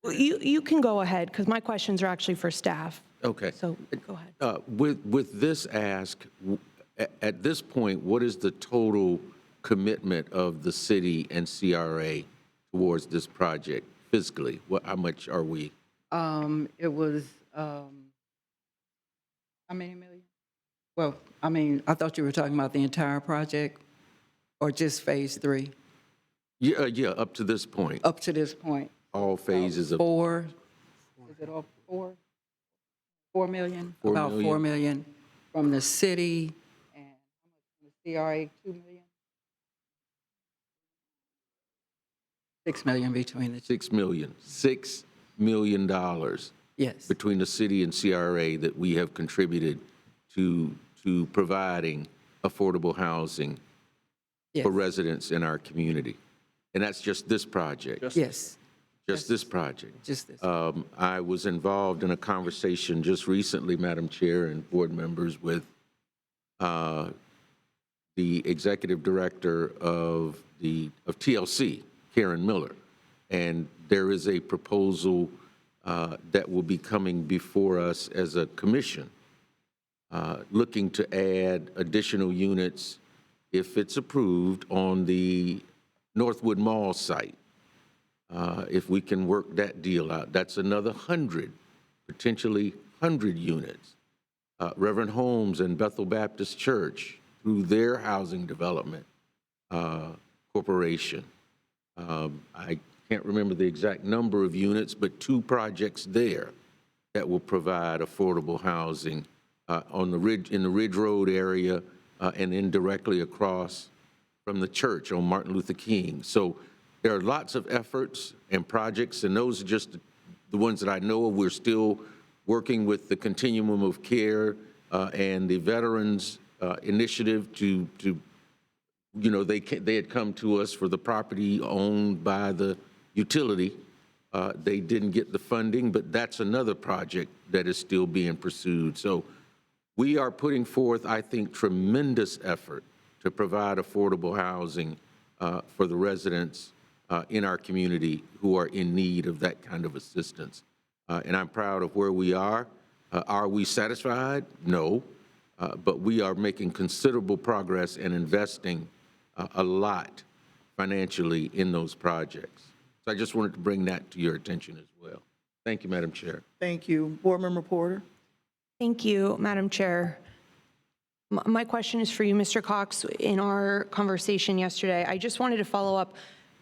You can go ahead, because my questions are actually for staff. Okay. So go ahead. With this ask, at this point, what is the total commitment of the city and CRA towards this project fiscally? How much are we? It was, how many million? Well, I mean, I thought you were talking about the entire project or just Phase 3? Yeah, up to this point, Up to this point. all phases of. 4, is it all 4? 4 million? 4 About million. 4 million from the city, and how much from the CRA, 2 million? 6 million between the two. 6 million. $6 million Yes, between the city and CRA that we have contributed to providing affordable housing yes, for residents in our community. And that's just this project. yes, Just this project. just this. I was involved in a conversation just recently, Madam Chair and board members, with the executive director of TLC, Karen Miller. And there is a proposal that will be coming before us as a commission, looking to add additional units, if it's approved, on the Northwood Mall site. If we can work that deal out, that's another 100, potentially 100 units. Reverend Holmes and Bethel Baptist Church, through their housing development corporation. I can't remember the exact number of units, but 2 projects there that will provide affordable housing on the Ridge, in the Ridge Road area, and then directly across from the church on Martin Luther King. So there are lots of efforts and projects, and those are just the ones that I know of. We're still working with the Continuum of Care and the Veterans Initiative to you know, they had come to us for the property owned by the utility. They didn't get the funding, but that's another project that is still being pursued. So we are putting forth, I think, tremendous effort to provide affordable housing for the residents in our community who are in need of that kind of assistance. And I'm proud of where we are. Are we satisfied? No. But we are making considerable progress and investing a lot financially in those projects. So I just wanted to bring that to your attention as well. Thank you, Madam Chair. Thank you. Board Member Porter? Thank you, Madam Chair. My question is for you, Mr. Cox. In our conversation yesterday, I just wanted to follow up.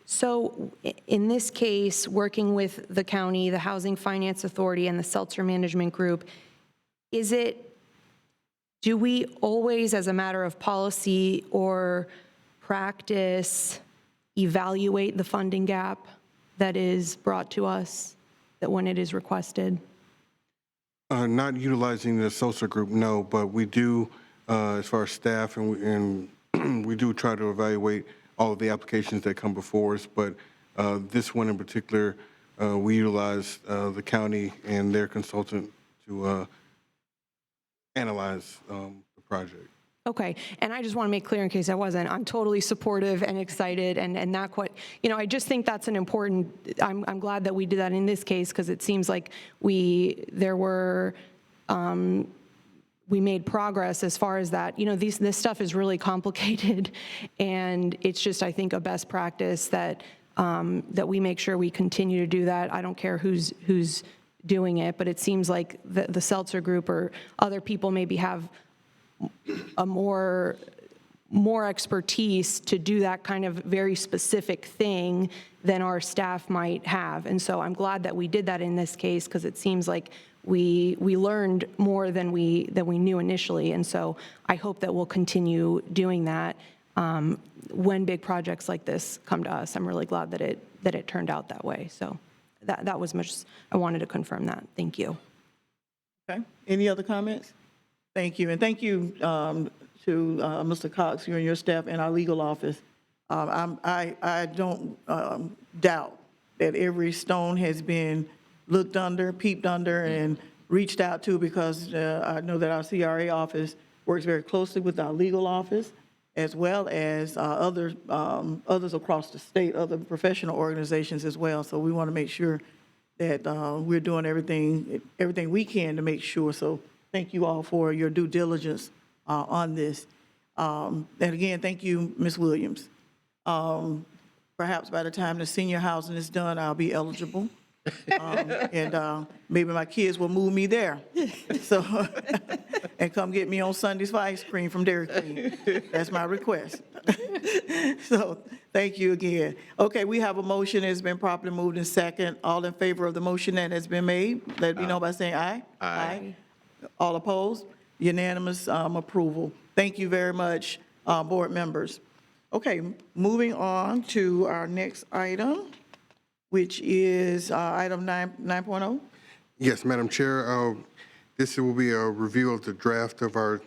So in this case, working with the county, the Housing Finance Authority, and the Seltzer Management Group, do we always, as a matter of policy or practice, evaluate the funding gap that is brought to us, that when it is requested? Not utilizing the social group, no, but we do, as far as staff and we do try to evaluate all of the applications that come before us, but this one in particular, we utilize the county and their consultant to analyze the project. Okay, and I just want to make clear in case I wasn't, I'm totally supportive and excited and not quite, I just think that's an important, I'm glad that we did that in this case because it seems like we made progress as far as that. This stuff is really complicated and it's just, I think, a best practice that we make sure we continue to do that. I don't care who's doing it, but it seems like the Seltzer Group or other people maybe have a more expertise to do that kind of very specific thing than our staff might have. And so I'm glad that we did that in this case because it seems like we learned more than we knew initially. And so I hope that we'll continue doing that when big projects like this come to us. I'm really glad that it turned out that way. So that was much, I wanted to confirm that. Thank you. Okay, any other comments? Thank you, and thank you to Mr. Cox, you and your staff, and our legal office. I don't doubt that every stone has been looked under, peeped under, and reached out to because I know that our CRA office works very closely with our legal office as well as others across the state, other professional organizations as well. So we want to make sure that we're doing everything we can to make sure. So thank you all for your due diligence on this. And again, thank you, Ms. Williams. Perhaps by the time the senior housing is done, I'll be eligible. And maybe my kids will move me there. So, and come get me on Sundays for ice cream from Dairy Queen. That's my request. So, thank you again. Okay, we have a motion that's been properly moved in second. All in favor of the motion that has been made, let me know by saying aye. Aye. All opposed? Unanimous approval. Thank you very much, board members. Okay, moving on to our next item, which is item 9.0. Yes, Madam Chair, this will be a review of the draft of our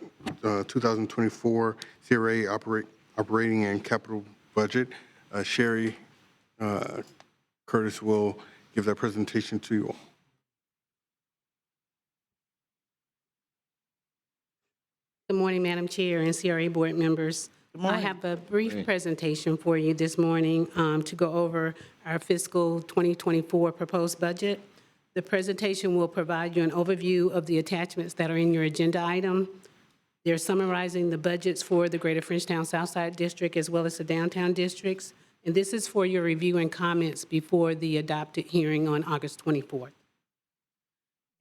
2024 CRA operating and capital budget. Sherry Curtis will give that presentation to you all. Good morning, Madam Chair and CRA board members. I have a brief presentation for you this morning to go over our fiscal 2024 proposed budget. The presentation will provide you an overview of the attachments that are in your agenda item. They're summarizing the budgets for the Greater Frenchtown Southside District as well as the downtown districts. And this is for your review and comments before the adopted hearing on August 24th.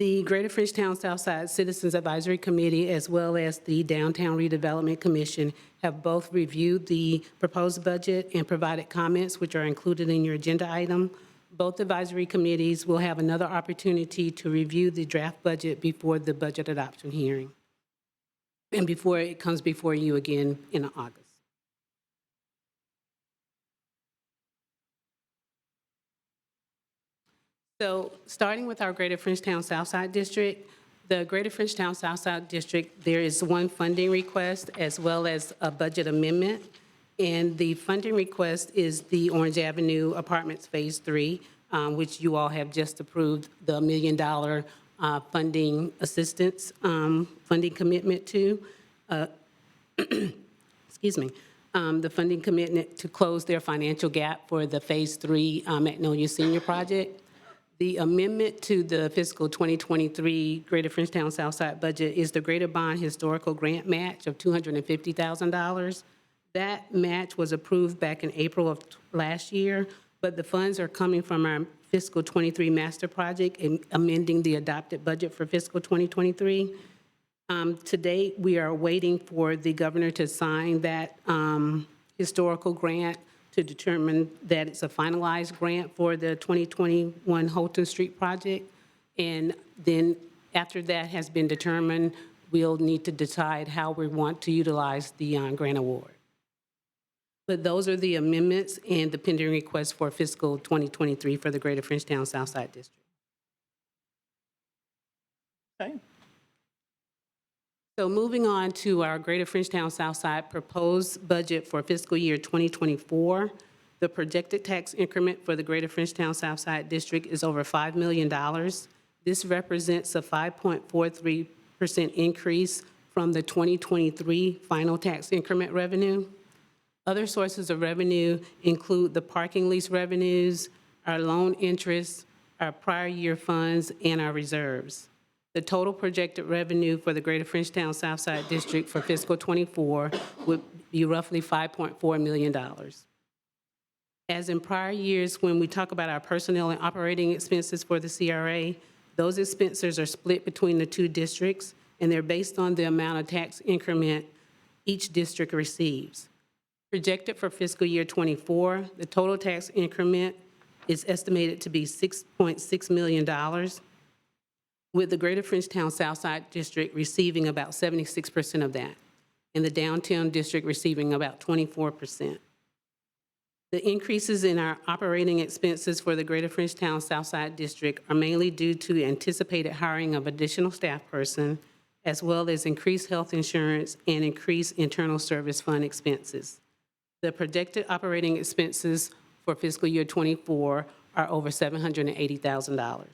The Greater Frenchtown Southside Citizens Advisory Committee, as well as the Downtown Redevelopment Commission, have both reviewed the proposed budget and provided comments, which are included in your agenda item. Both advisory committees will have another opportunity to review the draft budget before the budget adoption hearing and before it comes before you again in August. So starting with our Greater Frenchtown Southside District, the Greater Frenchtown Southside District, there is one funding request as well as a budget amendment. And the funding request is the Orange Avenue Apartments Phase 3, which you all have just approved the $1 million funding assistance funding commitment to. Excuse me. The funding commitment to close their financial gap for the Phase 3 Magnolia Senior Project. The amendment to the fiscal 2023 Greater Frenchtown Southside budget is the Greater Bond Historical Grant Match of $250,000. That match was approved back in April of last year, but the funds are coming from our fiscal 23 master project and amending the adopted budget for fiscal 2023. To date, we are waiting for the governor to sign that historical grant to determine that it's a finalized grant for the 2021 Holton Street project. And then after that has been determined, we'll need to decide how we want to utilize the grant award. But those are the amendments and the pending requests for fiscal 2023 for the Greater Frenchtown Southside District. Okay. So moving on to our Greater Frenchtown Southside proposed budget for fiscal year 2024, the projected tax increment for the Greater Frenchtown Southside District is over $5 million. This represents a 5.43% increase from the 2023 final tax increment revenue. Other sources of revenue include the parking lease revenues, our loan interest, our prior year funds, and our reserves. The total projected revenue for the Greater Frenchtown Southside District for fiscal '24 would be roughly $5.4 million. As in prior years, when we talk about our personnel and operating expenses for the CRA, those expenses are split between the two districts, and they're based on the amount of tax increment each district receives. Projected for fiscal year '24, the total tax increment is estimated to be $6.6 million, with the Greater Frenchtown Southside District receiving about 76% of that, and the Downtown District receiving about 24%. The increases in our operating expenses for the Greater Frenchtown Southside District are mainly due to anticipated hiring of additional staff person, as well as increased health insurance and increased internal service fund expenses. The projected operating expenses for fiscal year '24 are over $780,000.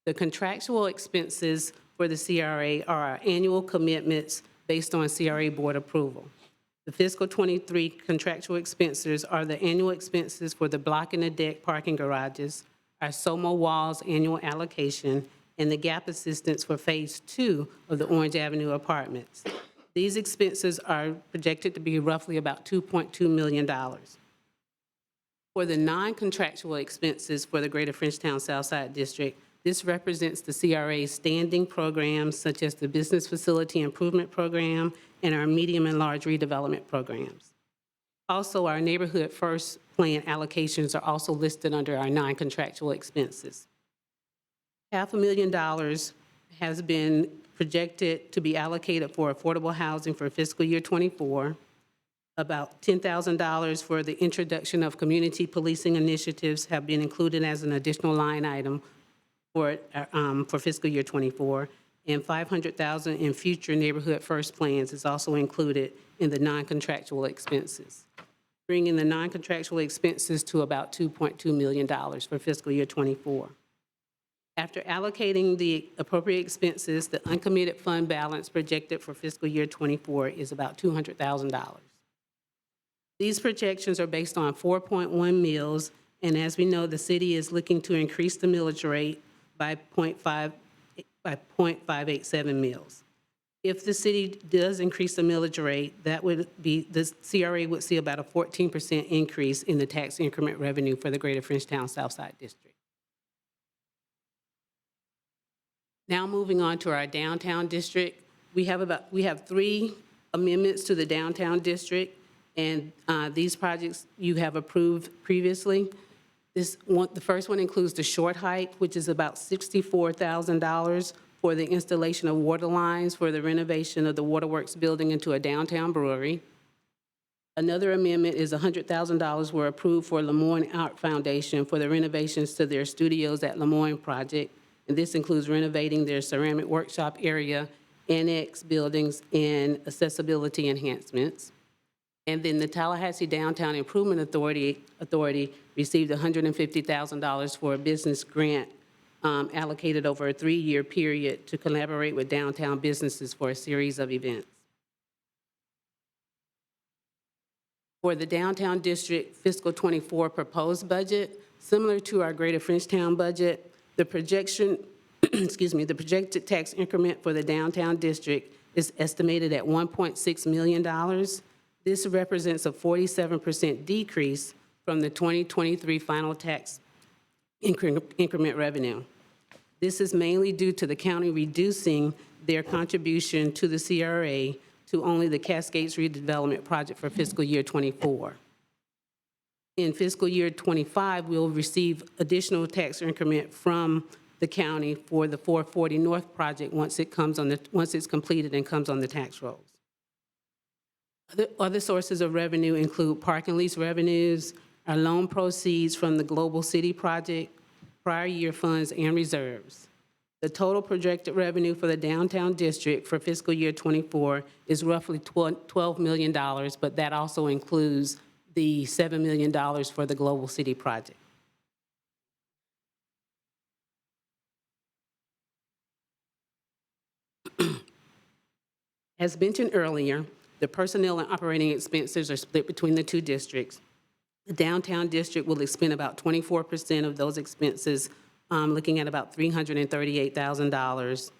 The contractual expenses for the CRA are our annual commitments based on CRA board approval. The fiscal '23 contractual expenses are the annual expenses for the block and the deck parking garages, our SOMO walls annual allocation, and the gap assistance for Phase 2 of the Orange Avenue apartments. These expenses are projected to be roughly about $2.2 million. For the non-contractual expenses for the Greater Frenchtown Southside District, this represents the CRA's standing programs such as the Business Facility Improvement Program and our medium and large redevelopment programs. Also, our Neighborhood First Plan allocations are also listed under our non-contractual expenses. $500,000 has been projected to be allocated for affordable housing for fiscal year '24. About $10,000 for the introduction of community policing initiatives have been included as an additional line item for fiscal year '24, and $500,000 in future Neighborhood First plans is also included in the non-contractual expenses, bringing the non-contractual expenses to about $2.2 million for fiscal year '24. After allocating the appropriate expenses, the uncommitted fund balance projected for fiscal year '24 is about $200,000. These projections are based on 4.1 mills, and as we know, the city is looking to increase the millage rate by 0.587 mills. If the city does increase the millage rate, that would be, the CRA would see about a 14% increase in the tax increment revenue for the Greater Frenchtown Southside District. Now moving on to our downtown district, we have 3 amendments to the downtown district, and these projects you have approved previously. The first one includes the short hike, which is about $64,000 for the installation of water lines for the renovation of the Waterworks building into a downtown brewery. Another amendment is $100,000 were approved for Lemoyne Art Foundation for the renovations to their studios at Lemoyne project. And this includes renovating their ceramic workshop area, annex buildings, and accessibility enhancements. And then the Tallahassee Downtown Improvement Authority received $150,000 for a business grant allocated over a 3-year period to collaborate with downtown businesses for a series of events. For the downtown district fiscal '24 proposed budget, similar to our Greater Frenchtown budget, the projection, the projected tax increment for the downtown district is estimated at $1.6 million. This represents a 47% decrease from the 2023 final tax increment revenue. This is mainly due to the county reducing their contribution to the CRA to only the Cascades Redevelopment Project for fiscal year '24. In fiscal year '25, we'll receive additional tax increment from the county for the 440 North project once it's completed and comes on the tax rolls. Other sources of revenue include parking lease revenues, our loan proceeds from the Global City project, prior year funds, and reserves. The total projected revenue for the downtown district for fiscal year '24 is roughly $12 million, but that also includes the $7 million for the Global City project. As mentioned earlier, the personnel and operating expenses are split between the two districts. The downtown district will expend about 24% of those expenses, looking at about $338,000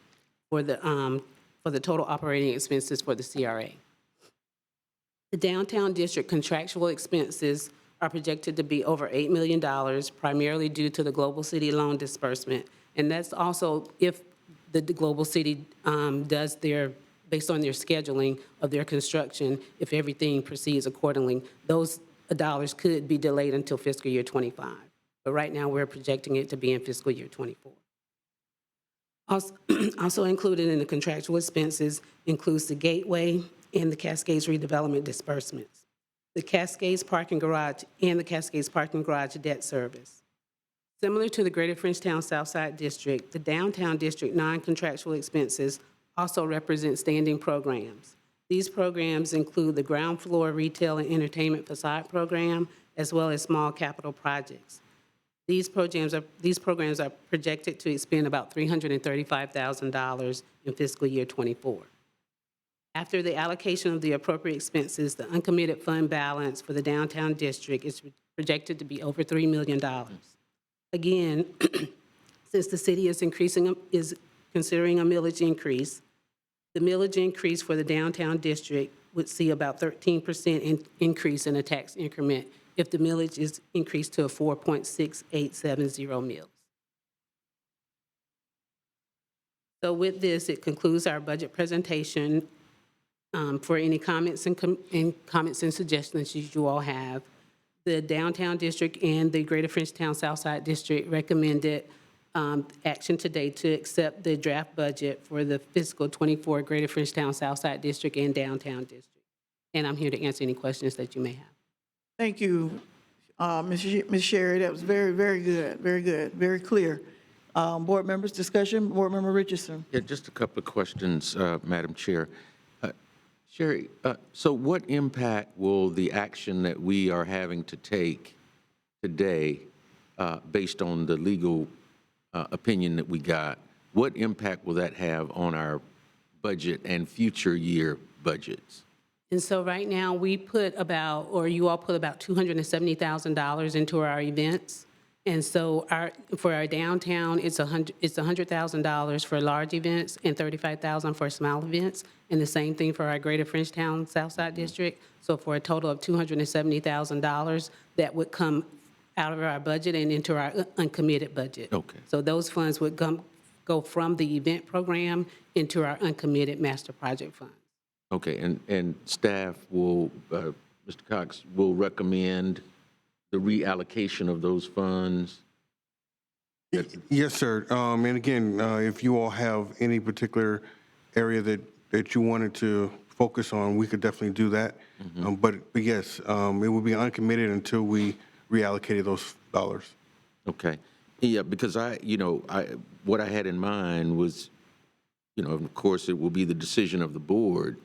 for the total operating expenses for the CRA. The downtown district contractual expenses are projected to be over $8 million, primarily due to the Global City loan disbursement. And that's also if the Global City does based on their scheduling of their construction, if everything proceeds accordingly, those dollars could be delayed until fiscal year '25. But right now, we're projecting it to be in fiscal year '24. Also included in the contractual expenses includes the Gateway and the Cascades redevelopment disbursements, the Cascades parking garage and the Cascades parking garage debt service. Similar to the Greater Frenchtown Southside District, the downtown district non-contractual expenses also represent standing programs. These programs include the ground floor retail and entertainment facade program, as well as small capital projects. These programs are projected to expend about $335,000 in fiscal year '24. After the allocation of the appropriate expenses, the uncommitted fund balance for the downtown district is projected to be over $3 million. Again, since the city is considering a millage increase, the millage increase for the downtown district would see about 13% increase in a tax increment if the millage is increased to a 4.6870 mils. So with this, it concludes our budget presentation. For any comments and suggestions you all have, the downtown district and the Greater Frenchtown Southside District recommended action today to accept the draft budget for the fiscal '24 Greater Frenchtown Southside District and Downtown District. And I'm here to answer any questions that you may have. Thank you, Ms. Sherry. That was very, very good, very clear. Board members, discussion. Board Member Richardson. Yeah, just a couple of questions, Madam Chair. Sherry, so what impact will the action that we are having to take today, based on the legal opinion that we got, what impact will that have on our budget and future year budgets? And so right now, you all put about $270,000 into our events. And so for our downtown, it's $100,000 for large events and $35,000 for small events. And the same thing for our Greater Frenchtown Southside District. So for a total of $270,000 that would come out of our budget and into our uncommitted budget. Okay. So those funds would go from the event program into our uncommitted master project fund. Okay, and staff will, Mr. Cox, will recommend the reallocation of those funds? Yes, sir. And again, if you all have any particular area that you wanted to focus on, we could definitely do that. But yes, it will be uncommitted until we reallocated those dollars. Okay. Yeah, because what I had in mind was, of course, it will be the decision of the board,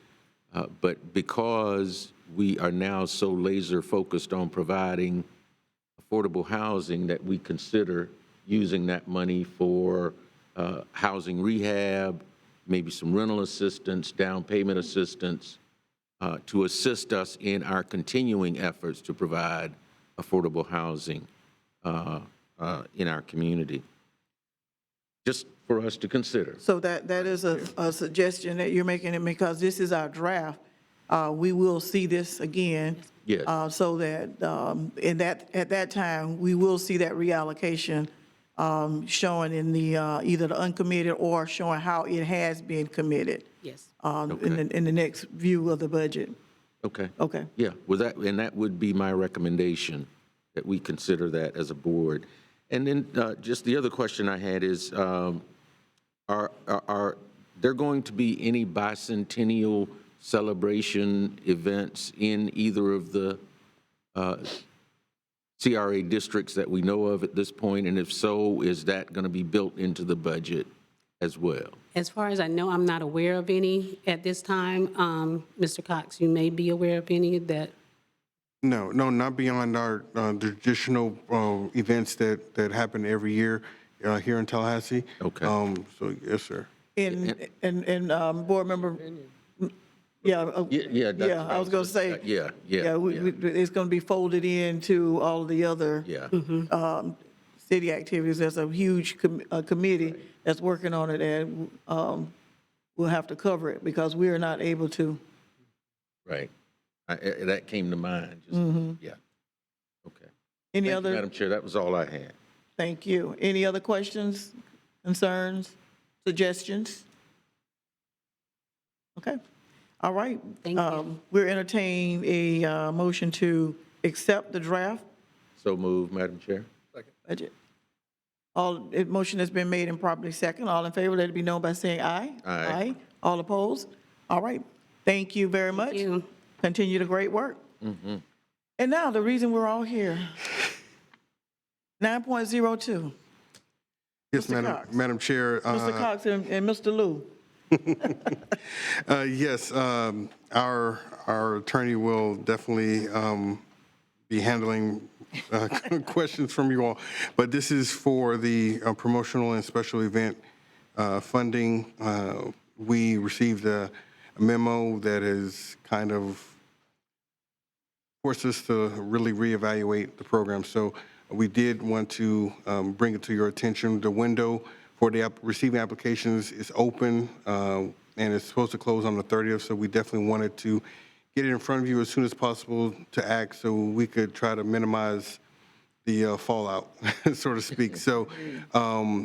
but because we are now so laser focused on providing affordable housing that we consider using that money for housing rehab, maybe some rental assistance, down payment assistance, to assist us in our continuing efforts to provide affordable housing in our community. Just for us to consider. So that is a suggestion that you're making, it because this is our draft. We will see this again. Yes. So that at that time, we will see that reallocation showing in the either the uncommitted or showing how it has been committed. Yes. In the next view of the budget. Okay. Okay. Yeah, well, that would be my recommendation, that we consider that as a board. And then just the other question I had is, are there going to be any bicentennial celebration events in either of the CRA districts that we know of at this point? And if so, is that going to be built into the budget? as well? As far as I know, I'm not aware of any at this time. Mr. Cox, you may be aware of any that, No, not beyond our traditional events that happen every year here in Tallahassee. Okay. So, yes, sir. And board member, yeah. Yeah, that's Yeah, what I was going to say. Yeah. It's going to be folded into all the other Yeah. city activities. There's a huge committee that's working on it, and we'll have to cover it because we are not able to. Right. That came to mind. Just, yeah. Okay. Any Thank you, other? Madam Chair, that was all I had. Thank you. Any other questions, concerns, suggestions? Okay. All right. Thank you. We're entertaining a motion to accept the draft So moved, Madam Chair. budget. Motion has been made and properly second. All in favor, let it be known by saying aye. Aye. All opposed? All right. Thank you very much. Thank you. Continue the great work. And now, the reason we're all here. 9.02. Yes, Mr. Cox. Madam Chair. Mr. Cox and Mr. Lou. Yes, our attorney will definitely be handling questions from you all. But this is for the promotional and special event funding. We received a memo that has kind of forced us to really reevaluate the program. So we did want to bring it to your attention. The window for the receiving applications is open, and it's supposed to close on the 30th, so we definitely wanted to get it in front of you as soon as possible to act so we could try to minimize the fallout, so to speak. So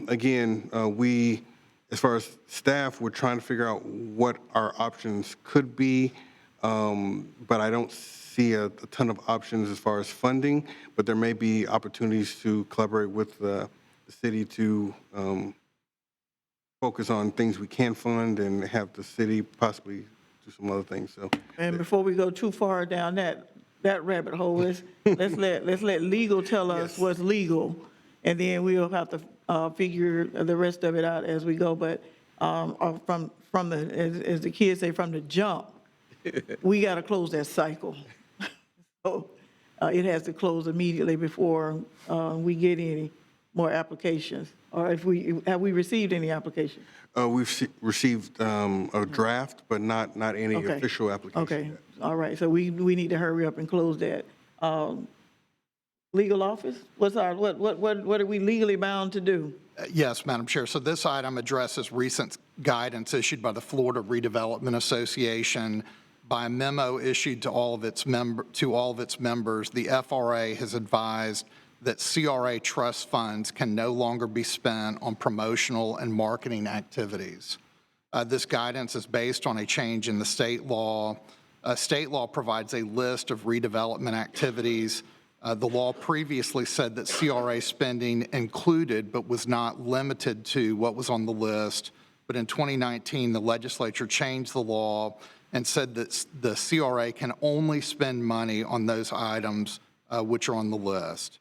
again, we, as far as staff, we're trying to figure out what our options could be, but I don't see a ton of options as far as funding, but there may be opportunities to collaborate with the city to focus on things we can fund and have the city possibly do some other things. So, And before we go too far down that rabbit hole, let's let legal tell us what's legal, and then we'll have to figure the rest of it out as we go. But from the, as the kids say, from the jump, we got to close that cycle. So it has to close immediately before we get any more applications. Or have we received any applications? we've received a draft, but not any Okay. official application Okay, yet. all right, so we need to hurry up and close that. Legal office, what are we legally bound to do? Yes, Madam Chair. So this item addresses recent guidance issued by the Florida Redevelopment Association. By a memo issued to all of its members, the FRA has advised that CRA trust funds can no longer be spent on promotional and marketing activities. This guidance is based on a change in the state law. State law provides a list of redevelopment activities. The law previously said that CRA spending included but was not limited to what was on the list. But in 2019, the legislature changed the law and said that the CRA can only spend money on those items which are on the list.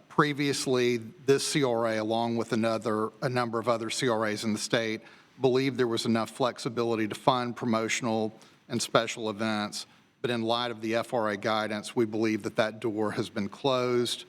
Previously, this CRA, along with a number of other CRAs in the state, believed there was enough flexibility to fund promotional and special events. But in light of the FRA guidance, we believe that that door has been closed.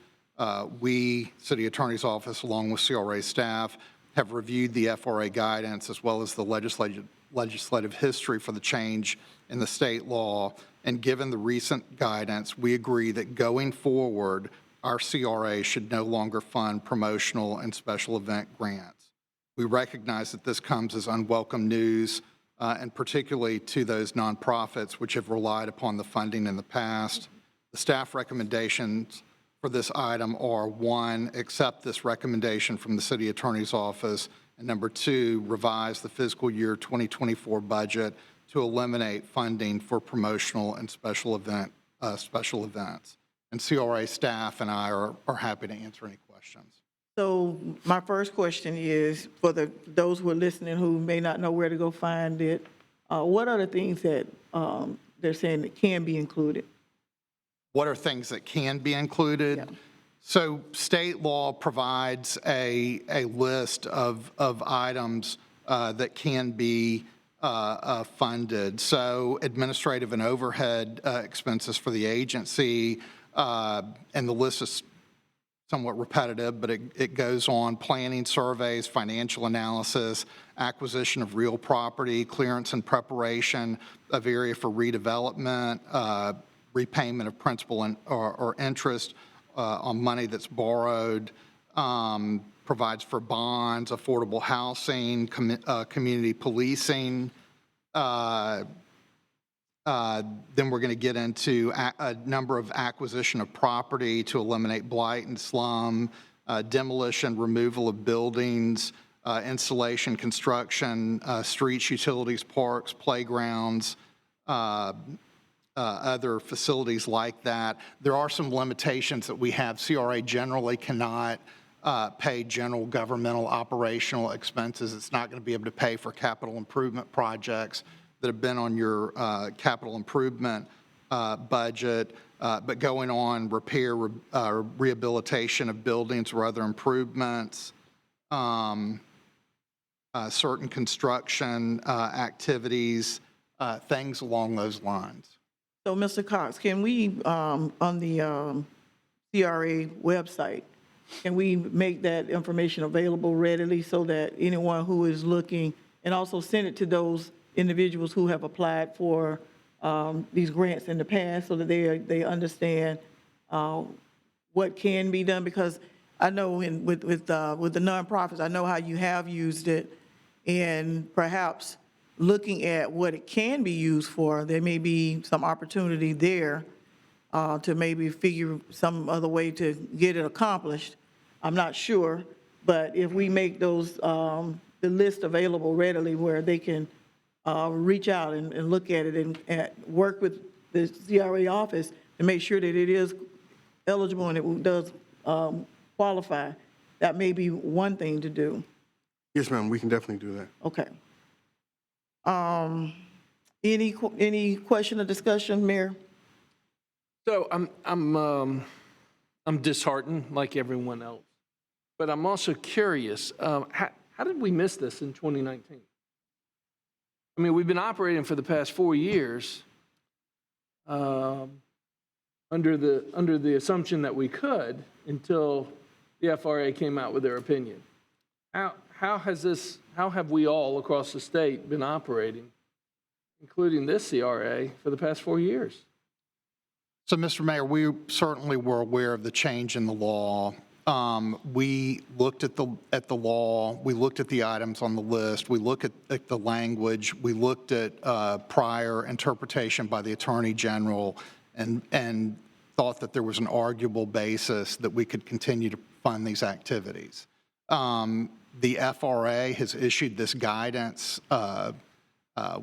We, City Attorney's Office, along with CRA staff, have reviewed the FRA guidance as well as the legislative history for the change in the state law. And given the recent guidance, we agree that going forward, our CRA should no longer fund promotional and special event grants. We recognize that this comes as unwelcome news, and particularly to those nonprofits which have relied upon the funding in the past. The staff recommendations for this item are: 1, accept this recommendation from the City Attorney's Office, and number 2, revise the fiscal year 2024 budget to eliminate funding for promotional and special events. And CRA staff and I are happy to answer any questions. So my first question is, for those who are listening who may not know where to go find it, what are the things that they're saying that can be included? What are things that can be included? So state law provides a list of items that can be funded. So administrative and overhead expenses for the agency, and the list is somewhat repetitive, but it goes on: planning, surveys, financial analysis, acquisition of real property, clearance and preparation of area for redevelopment, repayment of principal or interest on money that's borrowed, provides for bonds, affordable housing, community policing. Then we're going to get into a number of acquisition of property to eliminate blight and slum, demolition, removal of buildings, installation, construction, streets, utilities, parks, playgrounds, other facilities like that. There are some limitations that we have. CRA generally cannot pay general governmental operational expenses. It's not going to be able to pay for capital improvement projects that have been on your capital improvement budget, but going on repair, rehabilitation of buildings or other improvements, certain construction activities, things along those lines. So, Mr. Cox, can we, on the CRA website, can we make that information available readily so that anyone who is looking, and also send it to those individuals who have applied for these grants in the past, so that they understand what can be done? Because I know with the nonprofits, I know how you have used it, and perhaps looking at what it can be used for, there may be some opportunity there to maybe figure some other way to get it accomplished. I'm not sure, but if we make those the list available readily where they can reach out and look at it and work with the CRA office to make sure that it is eligible and it does qualify, that may be one thing to do. Yes, ma'am, we can definitely do that. Okay. Any question or discussion, Mayor? So I'm disheartened like everyone else, but I'm also curious, how did we miss this in 2019? I mean, we've been operating for the past 4 years under the assumption that we could, until the FRA came out with their opinion. How have we all across the state been operating, including this CRA, for the past 4 years? So, Mr. Mayor, we certainly were aware of the change in the law. We looked at the law, we looked at the items on the list, we looked at the language, we looked at prior interpretation by the Attorney General, and thought that there was an arguable basis that we could continue to fund these activities. The FRA has issued this guidance.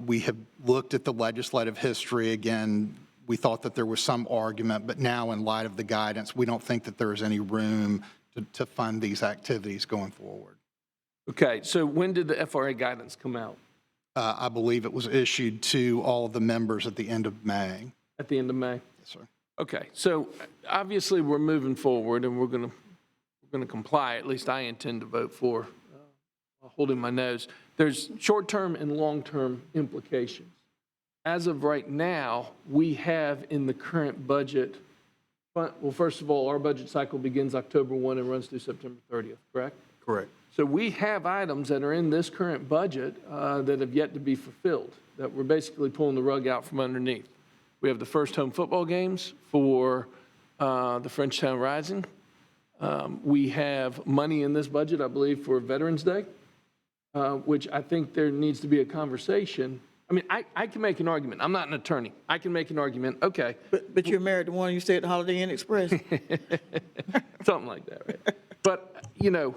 We have looked at the legislative history. Again, we thought that there was some argument, but now in light of the guidance, we don't think that there is any room to fund these activities going forward. Okay, so when did the FRA guidance come out? I believe it was issued to all of the members at the end of May. At the end of May? Yes, sir. Okay, so obviously we're moving forward and we're going to comply. At least I intend to vote for holding my nose. There's short-term and long-term implications. As of right now, we have in the current budget, well, first of all, our budget cycle begins October 1 and runs through September 30th, correct? Correct. So we have items that are in this current budget that have yet to be fulfilled, that we're basically pulling the rug out from underneath. We have the first home football games for the Frenchtown Rising. We have money in this budget, I believe, for Veterans Day, which I think there needs to be a conversation. I mean, I can make an argument. I'm not an attorney. I can make an argument. Okay. But you're married to one you stay at the Holiday Inn Express. Something like that, right? But, you know,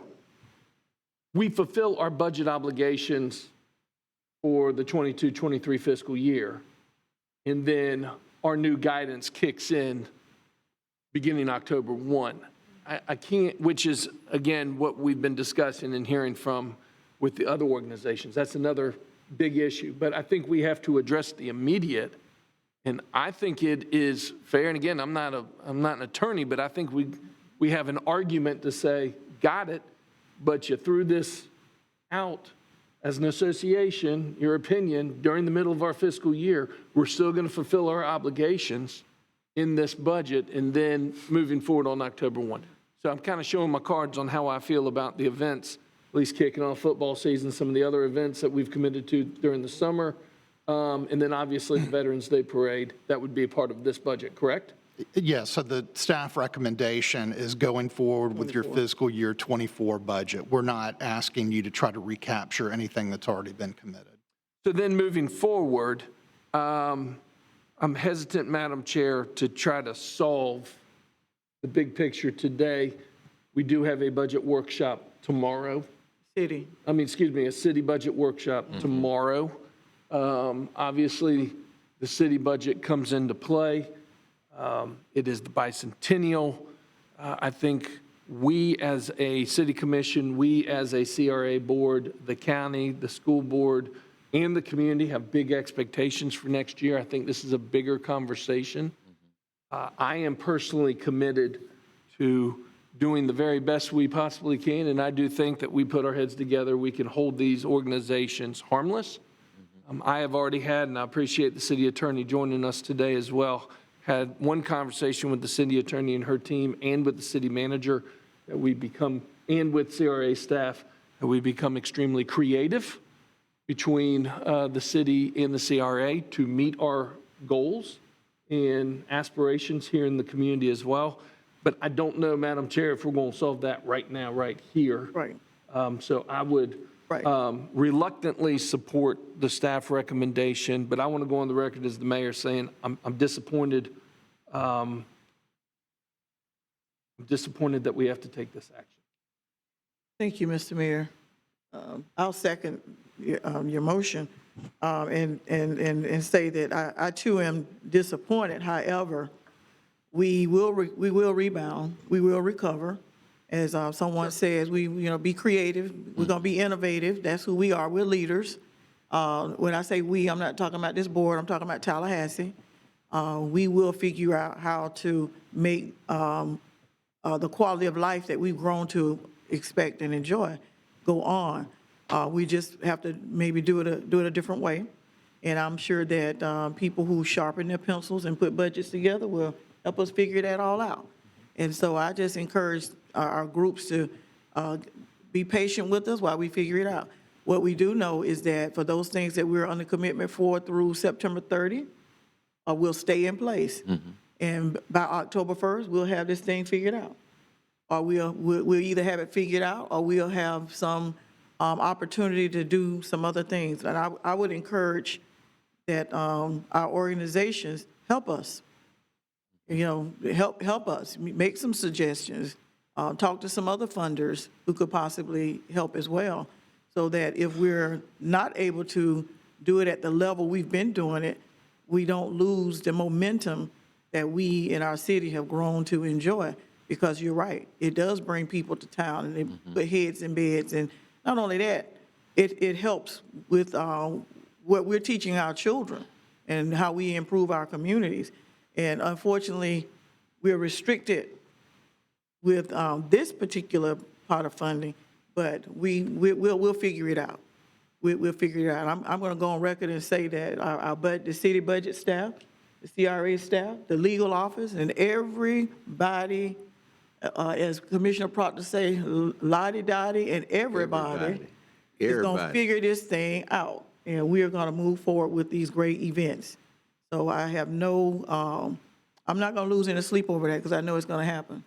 we fulfill our budget obligations for the 22-23 fiscal year, and then our new guidance kicks in beginning October 1. I can't, which is, again, what we've been discussing and hearing from with the other organizations. That's another big issue. But I think we have to address the immediate, and I think it is fair, and again, I'm not an attorney, but I think we have an argument to say, got it, but you threw this out as an association, your opinion, during the middle of our fiscal year, we're still going to fulfill our obligations in this budget and then moving forward on October 1. So I'm kind of showing my cards on how I feel about the events, at least kicking off football season, some of the other events that we've committed to during the summer, and then obviously the Veterans Day Parade. That would be a part of this budget, correct? Yes, so the staff recommendation is going forward with your fiscal year 24 budget. We're not asking you to try to recapture anything that's already been committed. So then moving forward, I'm hesitant, Madam Chair, to try to solve the big picture today. We do have a budget workshop tomorrow. A city budget workshop tomorrow. Obviously, the city budget comes into play. It is the bicentennial. I think we as a city commission, we as a CRA board, the county, the school board, and the community have big expectations for next year. I think this is a bigger conversation. I am personally committed to doing the very best we possibly can, and I do think that we put our heads together, we can hold these organizations harmless. I have already had, and I appreciate the city attorney joining us today as well, had one conversation with the city attorney and her team and with the city manager that we become, and with CRA staff, that we become extremely creative between the city and the CRA to meet our goals and aspirations here in the community as well. But I don't know, Madam Chair, if we're going to solve that right now, right here. Right. So I would reluctantly support the staff recommendation, but I want to go on the record as the mayor saying I'm disappointed. I'm disappointed that we have to take this action. Thank you, Mr. Mayor. I'll second your motion and say that I too am disappointed. However, we will rebound. We will recover. As someone says, we be creative. We're going to be innovative. That's who we are. We're leaders. When I say we, I'm not talking about this board. I'm talking about Tallahassee. We will figure out how to make the quality of life that we've grown to expect and enjoy go on. We just have to maybe do it a different way. And I'm sure that people who sharpen their pencils and put budgets together will help us figure that all out. And so I just encourage our groups to be patient with us while we figure it out. What we do know is that for those things that we're under commitment for through September 30, we'll stay in place. And by October 1st, we'll have this thing figured out. Or we'll either have it figured out or we'll have some opportunity to do some other things. And I would encourage that our organizations help us. Help us, make some suggestions, talk to some other funders who could possibly help as well, so that if we're not able to do it at the level we've been doing it, we don't lose the momentum that we in our city have grown to enjoy. Because you're right, it does bring people to town and they put heads in beds. And not only that, it helps with what we're teaching our children and how we improve our communities. And unfortunately, we're restricted with this particular part of funding, but we'll figure it out. We'll figure it out. I'm going to go on record and say that the city budget staff, the CRA staff, the legal office, and everybody, as Commissioner Proctor say, lottie-dottie, and everybody is going to figure this thing out. And we are going to move forward with these great events. So I have no, I'm not going to lose any sleep over that because I know it's going to happen.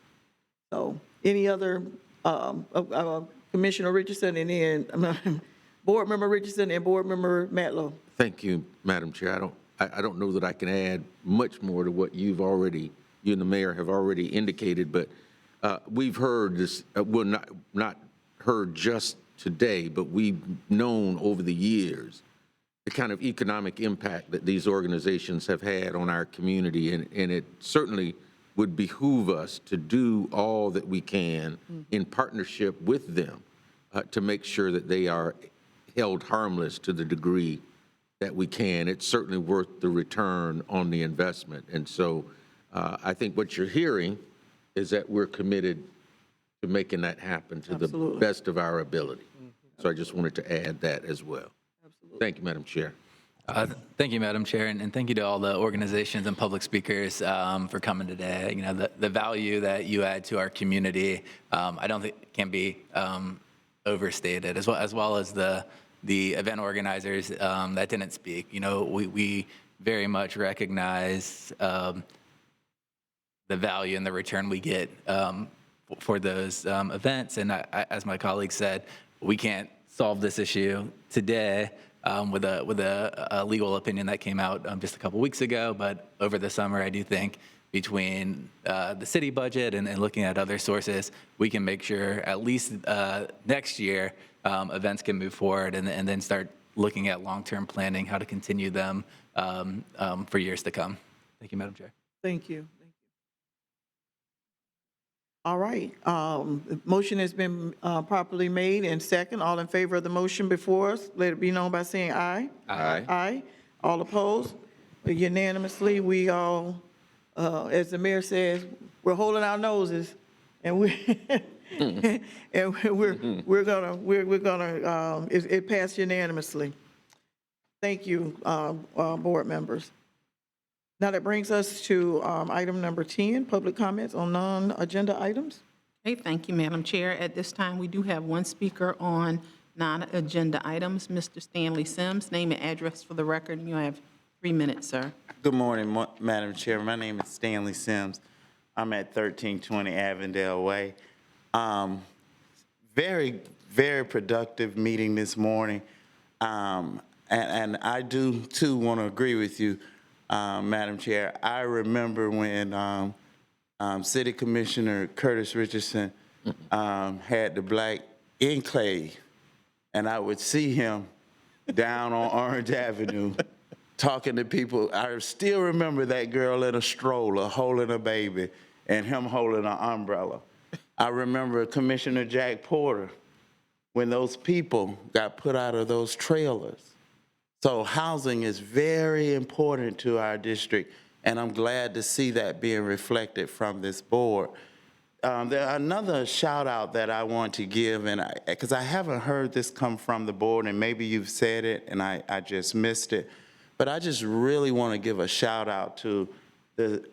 So any other, Commissioner Richardson and then Board Member Richardson and Board Member Matlow. Thank you, Madam Chair. I don't know that I can add much more to what you and the mayor have already indicated, but we've heard this, well, not heard just today, but we've known over the years the kind of economic impact that these organizations have had on our community, and it certainly would behoove us to do all that we can in partnership with them to make sure that they are held harmless to the degree that we can. It's certainly worth the return on the investment. And so I think what you're hearing is that we're committed to making that happen to the Absolutely. best of our ability. So I just wanted to add that as well. Thank you, Madam Chair. Thank you, Madam Chair, and thank you to all the organizations and public speakers for coming today. You know, the value that you add to our community, I don't think can be overstated, as well as the event organizers that didn't speak. You know, we very much recognize the value and the return we get for those events. And as my colleague said, we can't solve this issue today with a legal opinion that came out just a couple weeks ago. But over the summer, I do think between the city budget and looking at other sources, we can make sure at least next year events can move forward and then start looking at long-term planning, how to continue them for years to come. Thank you, Madam Chair. Thank you. All right. The motion has been properly made and second. All in favor of the motion before us, let it be known by saying aye. Aye. Aye. All opposed? Unanimously, we all, as the mayor says, we're holding our noses, and we're gonna. It passed unanimously. Thank you, board members. Now that brings us to item number 10, public comments on non-agenda items. Okay, thank you, Madam Chair. At this time, we do have one speaker on non-agenda items, Mr. Stanley Sims. Name and address for the record, and you have 3 minutes, sir. Good morning, Madam Chair. My name is Stanley Sims. I'm at 1320 Avondale Way. Very, very productive meeting this morning. And I do, too, want to agree with you, Madam Chair. I remember when City Commissioner Curtis Richardson had the Black Enclave, and I would see him down on Orange Avenue talking to people. I still remember that girl in a stroller holding a baby and him holding an umbrella. I remember Commissioner Jack Porter when those people got put out of those trailers. So housing is very important to our district, and I'm glad to see that being reflected from this board. Another shout out that I want to give, and because I haven't heard this come from the board, and maybe you've said it and I just missed it, but I just really want to give a shout out to the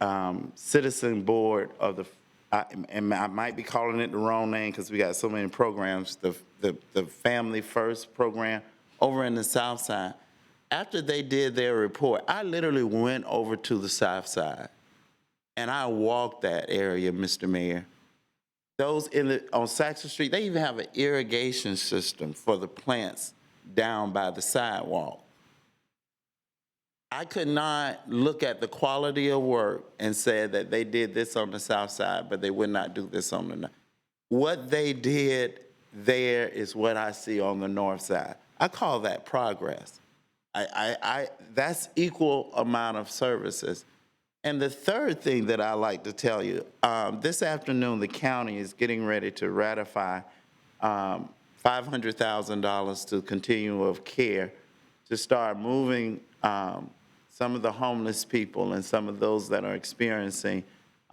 citizen board of the, and I might be calling it the wrong name because we got so many programs, the Family First program over in the South Side. After they did their report, I literally went over to the South Side and I walked that area, Mr. Mayor. Those on Saxon Street, they even have an irrigation system for the plants down by the sidewalk. I could not look at the quality of work and say that they did this on the South Side, but they would not do this on the North. What they did there is what I see on the North Side. I call that progress. That's equal amount of services. And the third thing that I like to tell you, this afternoon, the county is getting ready to ratify $500,000 to Continuum of Care to start moving some of the homeless people and some of those that are experiencing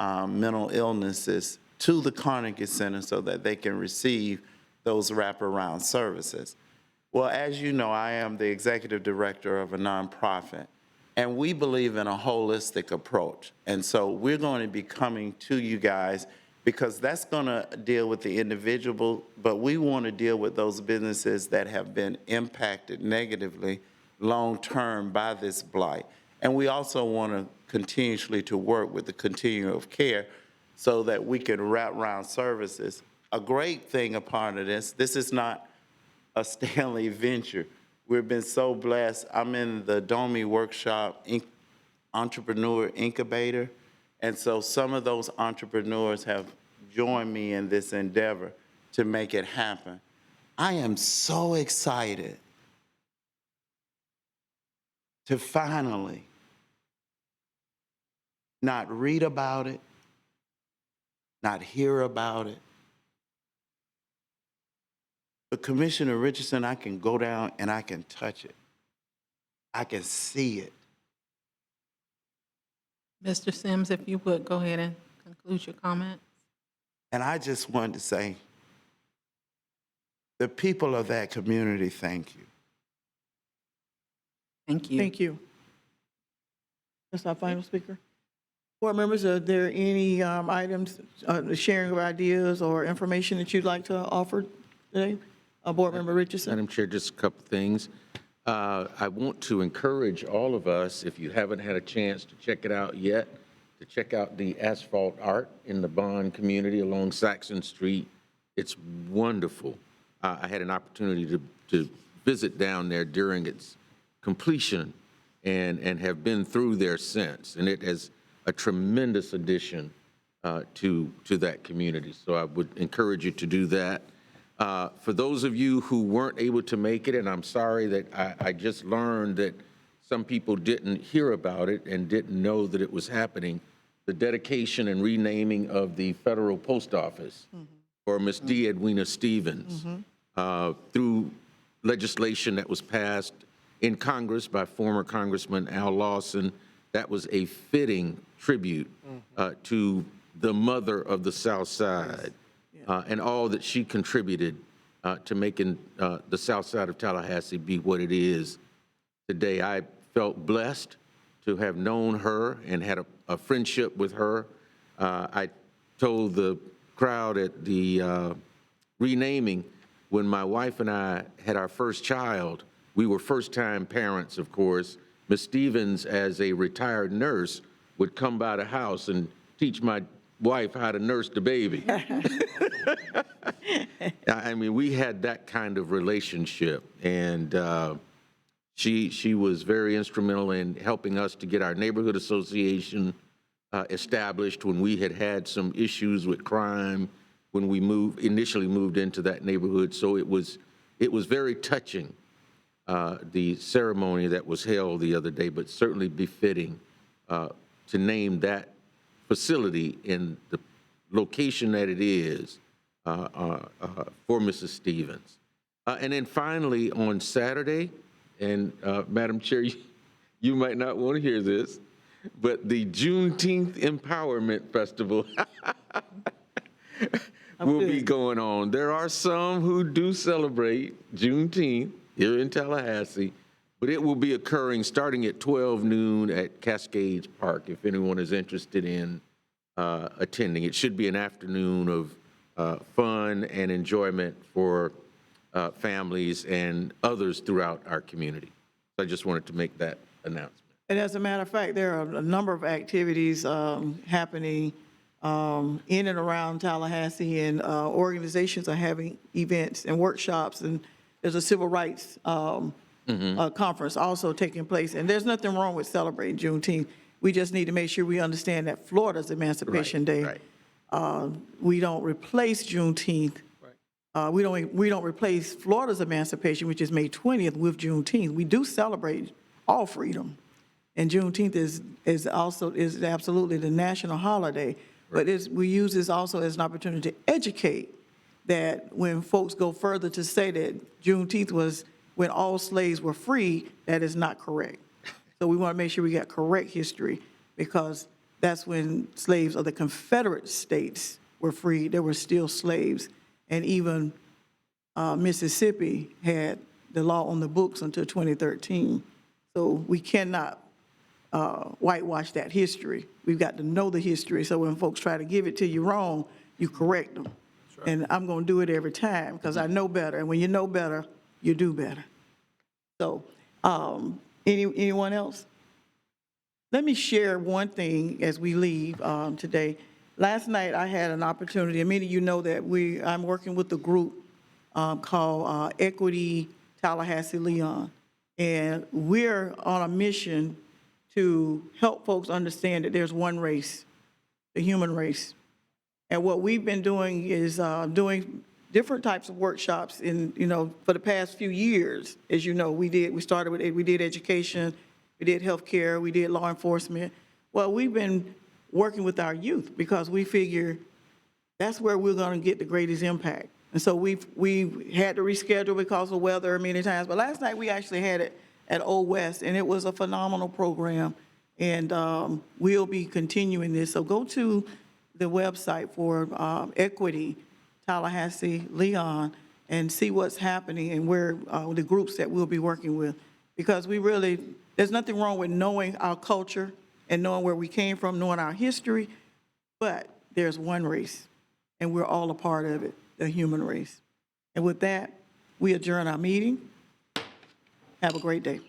mental illnesses to the Carnegie Center so that they can receive those wraparound services. Well, as you know, I am the executive director of a nonprofit, and we believe in a holistic approach. And so we're going to be coming to you guys because that's going to deal with the individual, but we want to deal with those businesses that have been impacted negatively long-term by this blight. And we also want to continuously to work with the continuum of care so that we can wrap around services. A great thing upon this is not a Stanley venture. We've been so blessed. I'm in the Domi Workshop Entrepreneur Incubator, and so some of those entrepreneurs have joined me in this endeavor to make it happen. I am so excited to finally not read about it, not hear about it, but Commissioner Richardson, I can go down and I can touch it. I can see it. Mr. Sims, if you would go ahead and conclude your comments. And I just wanted to say, the people of that community, thank you. Thank you. Thank you. That's our final speaker. Board members, are there any items, sharing of ideas or information that you'd like to offer today? Board Member Richardson? Madam Chair, just a couple things. I want to encourage all of us, if you haven't had a chance to check it out yet, to check out the asphalt art in the Bond community along Saxon Street. It's wonderful. I had an opportunity to visit down there during its completion and have been through there since. And it has a tremendous addition to that community. So I would encourage you to do that. For those of you who weren't able to make it, and I'm sorry that I just learned that some people didn't hear about it and didn't know that it was happening, the dedication and renaming of the federal post office for Miss D. Edwina Stevens through legislation that was passed in Congress by former Congressman Al Lawson. That was a fitting tribute to the mother of the South Side. And all that she contributed to making the South Side of Tallahassee be what it is today. I felt blessed to have known her and had a friendship with her. I told the crowd at the renaming, when my wife and I had our first child, we were first-time parents, of course. Miss Stevens, as a retired nurse, would come by the house and teach my wife how to nurse the baby. I mean, we had that kind of relationship, and she was very instrumental in helping us to get our neighborhood association established when we had some issues with crime when we initially moved into that neighborhood. So it was very touching, the ceremony that was held the other day, but certainly befitting to name that facility in the location that it is for Mrs. Stevens. And then finally, on Saturday, and Madam Chair, you might not want to hear this, but the Juneteenth Empowerment Festival will be going on. There are some who do celebrate Juneteenth here in Tallahassee, but it will be occurring starting at 12 noon at Cascades Park, if anyone is interested in attending. It should be an afternoon of fun and enjoyment for families and others throughout our community. So I just wanted to make that announcement. And as a matter of fact, there are a number of activities happening in and around Tallahassee, and organizations are having events and workshops, and there's a civil rights conference also taking place. And there's nothing wrong with celebrating Juneteenth. We just need to make sure we understand that Florida's Emancipation Day. We don't replace Juneteenth. We don't replace Florida's emancipation, which is May 20th, with Juneteenth. We do celebrate all freedom, and Juneteenth is absolutely the national holiday. But we use this also as an opportunity to educate that when folks go further to say that Juneteenth was when all slaves were free, that is not correct. So we want to make sure we got correct history, because that's when slaves of the Confederate States were free. There were still slaves. And even Mississippi had the law on the books until 2013. So we cannot whitewash that history. We've got to know the history, so when folks try to give it to you wrong, you correct them. Right. And I'm going to do it every time, because I know better. And when you know better, you do better. So anyone else? Let me share one thing as we leave today. Last night, I had an opportunity, and many of you know that I'm working with a group called Equity Tallahassee Leon, and we're on a mission to help folks understand that there's one race, the human race. And what we've been doing is doing different types of workshops for the past few years. As you know, we did education, we did healthcare, we did law enforcement. Well, we've been working with our youth because we figure that's where we're going to get the greatest impact. And so we had to reschedule because of weather many times. But last night we actually had it at Old West, and it was a phenomenal program. And we'll be continuing this. So go to the website for Equity Tallahassee, Leon, and see what's happening and where the groups that we'll be working with. Because we really, there's nothing wrong with knowing our culture and knowing where we came from, knowing our history, but there's one race, and we're all a part of it, the human race. And with that, we adjourn our meeting. Have a great day.